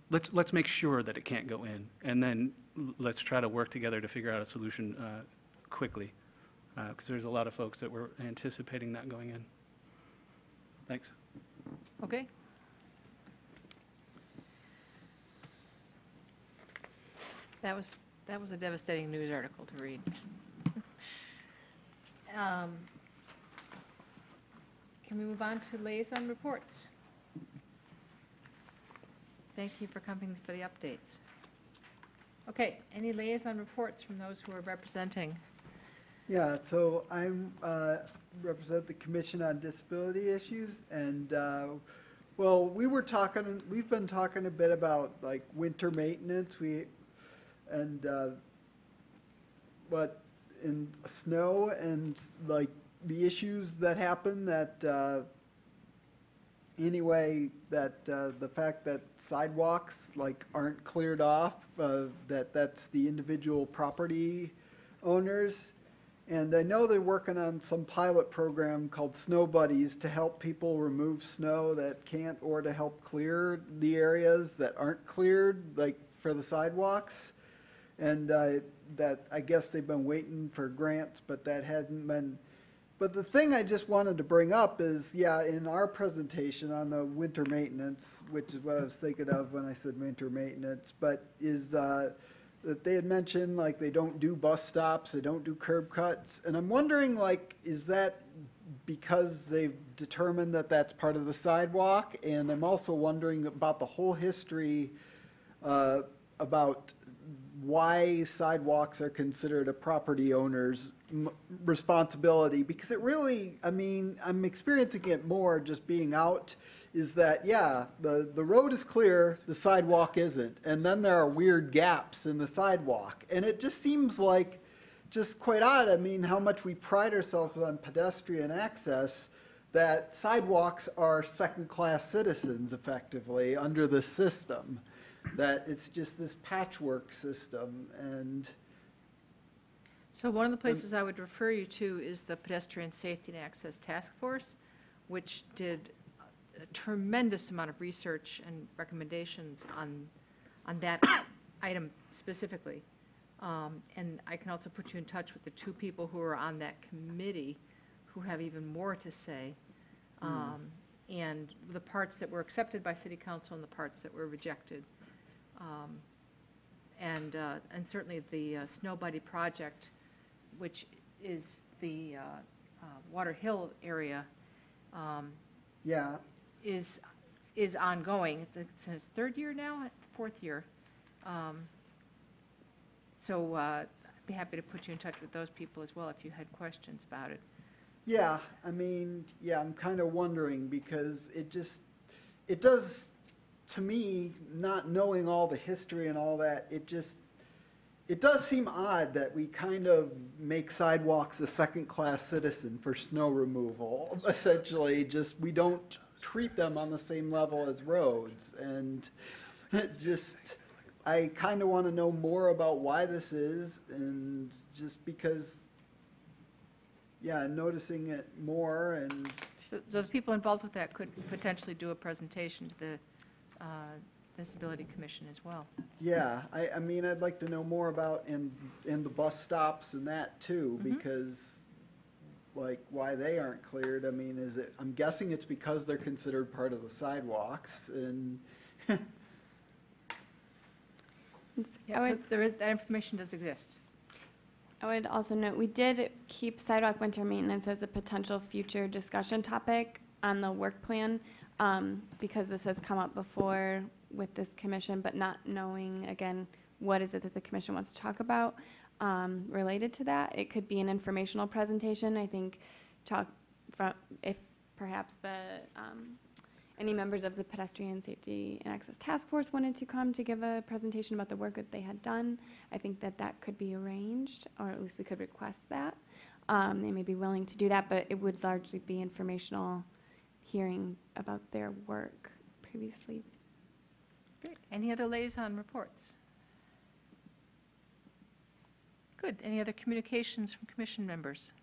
let's make sure that it can't go in, and then let's try to work together to figure out a solution quickly, because there's a lot of folks that were anticipating that going in. Thanks. Okay. That was a devastating news article to read. Can we move on to liaison reports? Thank you for coming for the updates. Okay, any liaison reports from those who are representing? Yeah, so I represent the Commission on Disability Issues, and well, we've been talking a bit about like winter maintenance. But in snow and like the issues that happen, that the fact that sidewalks like aren't cleared off, that's the individual property owners. And I know they're working on some pilot program called Snow Buddies to help people remove snow that can't, or to help clear the areas that aren't cleared, like for the sidewalks. And that I guess they've been waiting for grants, but that hadn't been. But the thing I just wanted to bring up is, yeah, in our presentation on the winter maintenance, which is what I was thinking of when I said winter maintenance, but is that they had mentioned, like, they don't do bus stops, they don't do curb cuts. And I'm wondering, like, is that because they've determined that that's part of the sidewalk? And I'm also wondering about the whole history about why sidewalks are considered a property owner's responsibility, because it really, I mean, I'm experiencing it more just being out, is that, yeah, the road is clear, the sidewalk isn't, and then there are weird gaps in the sidewalk, and it just seems like just quite odd. I mean, how much we pride ourselves on pedestrian access, that sidewalks are second-class citizens effectively under the system, that it's just this patchwork system. And So one of the places I would refer you to is the Pedestrian Safety and Access Task Force, which did a tremendous amount of research and recommendations on that item specifically. And I can also put you in touch with the two people who are on that committee who have even more to say. And the parts that were accepted by City Council and the parts that were rejected. And certainly the Snow Buddy project, which is the Water Hill area, yeah, is ongoing. It's in its third year now, fourth year. So I'd be happy to put you in touch with those people as well if you had questions about it. yeah, I mean, yeah, I'm kind of wondering, because it does, to me, not knowing all the history and all that, it does seem odd that we kind of make sidewalks a second-class citizen for snow removal. Essentially, just, we don't treat them on the same level as roads. And I kind of want to know more about why this is, and just because, yeah, noticing it more. And So the people involved with that could potentially do a presentation to the Disability Commission as well. yeah, I mean, I'd like to know more about in the bus stops and that too, because like why they aren't cleared. I mean, I'm guessing it's because they're considered part of the sidewalks, and Yeah, so that information does exist. I would also note, we did keep sidewalk winter maintenance as a potential future discussion topic on the work plan, because this has come up before with this commission, but not knowing, again, what is it that the commission wants to talk about related to that. It could be an informational presentation. I think if perhaps any members of the Pedestrian Safety and Access Task Force wanted to come to give a presentation about the work that they had done, I think that could be arranged, or at least we could request that. They may be willing to do that, but it would largely be informational, hearing about their work previously. Great. Any other liaison reports? Good. Any other communications from commission members?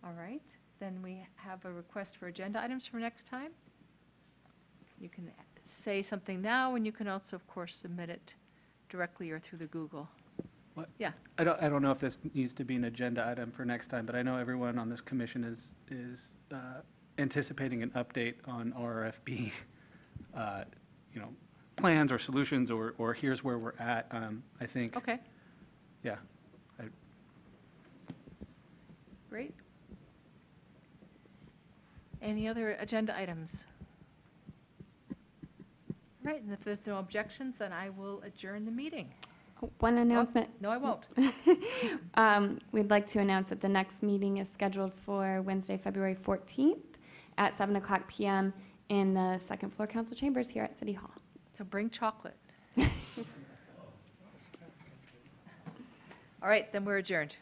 All right. Then we have a request for agenda items for next time. You can say something now, and you can also, of course, submit it directly or through the Google. What? Yeah. I don't know if this needs to be an agenda item for next time, but I know everyone on this commission is anticipating an update on RFB, plans or solutions, or here's where we're at. I think. Okay. Yeah. Great. Any other agenda items? All right, and if there's no objections, then I will adjourn the meeting. One announcement. No, I won't. We'd like to announce that the next meeting is scheduled for Wednesday, February 14th at 7:00 p.m. in the second floor council chambers here at City Hall. So bring chocolate. All right, then we're adjourned.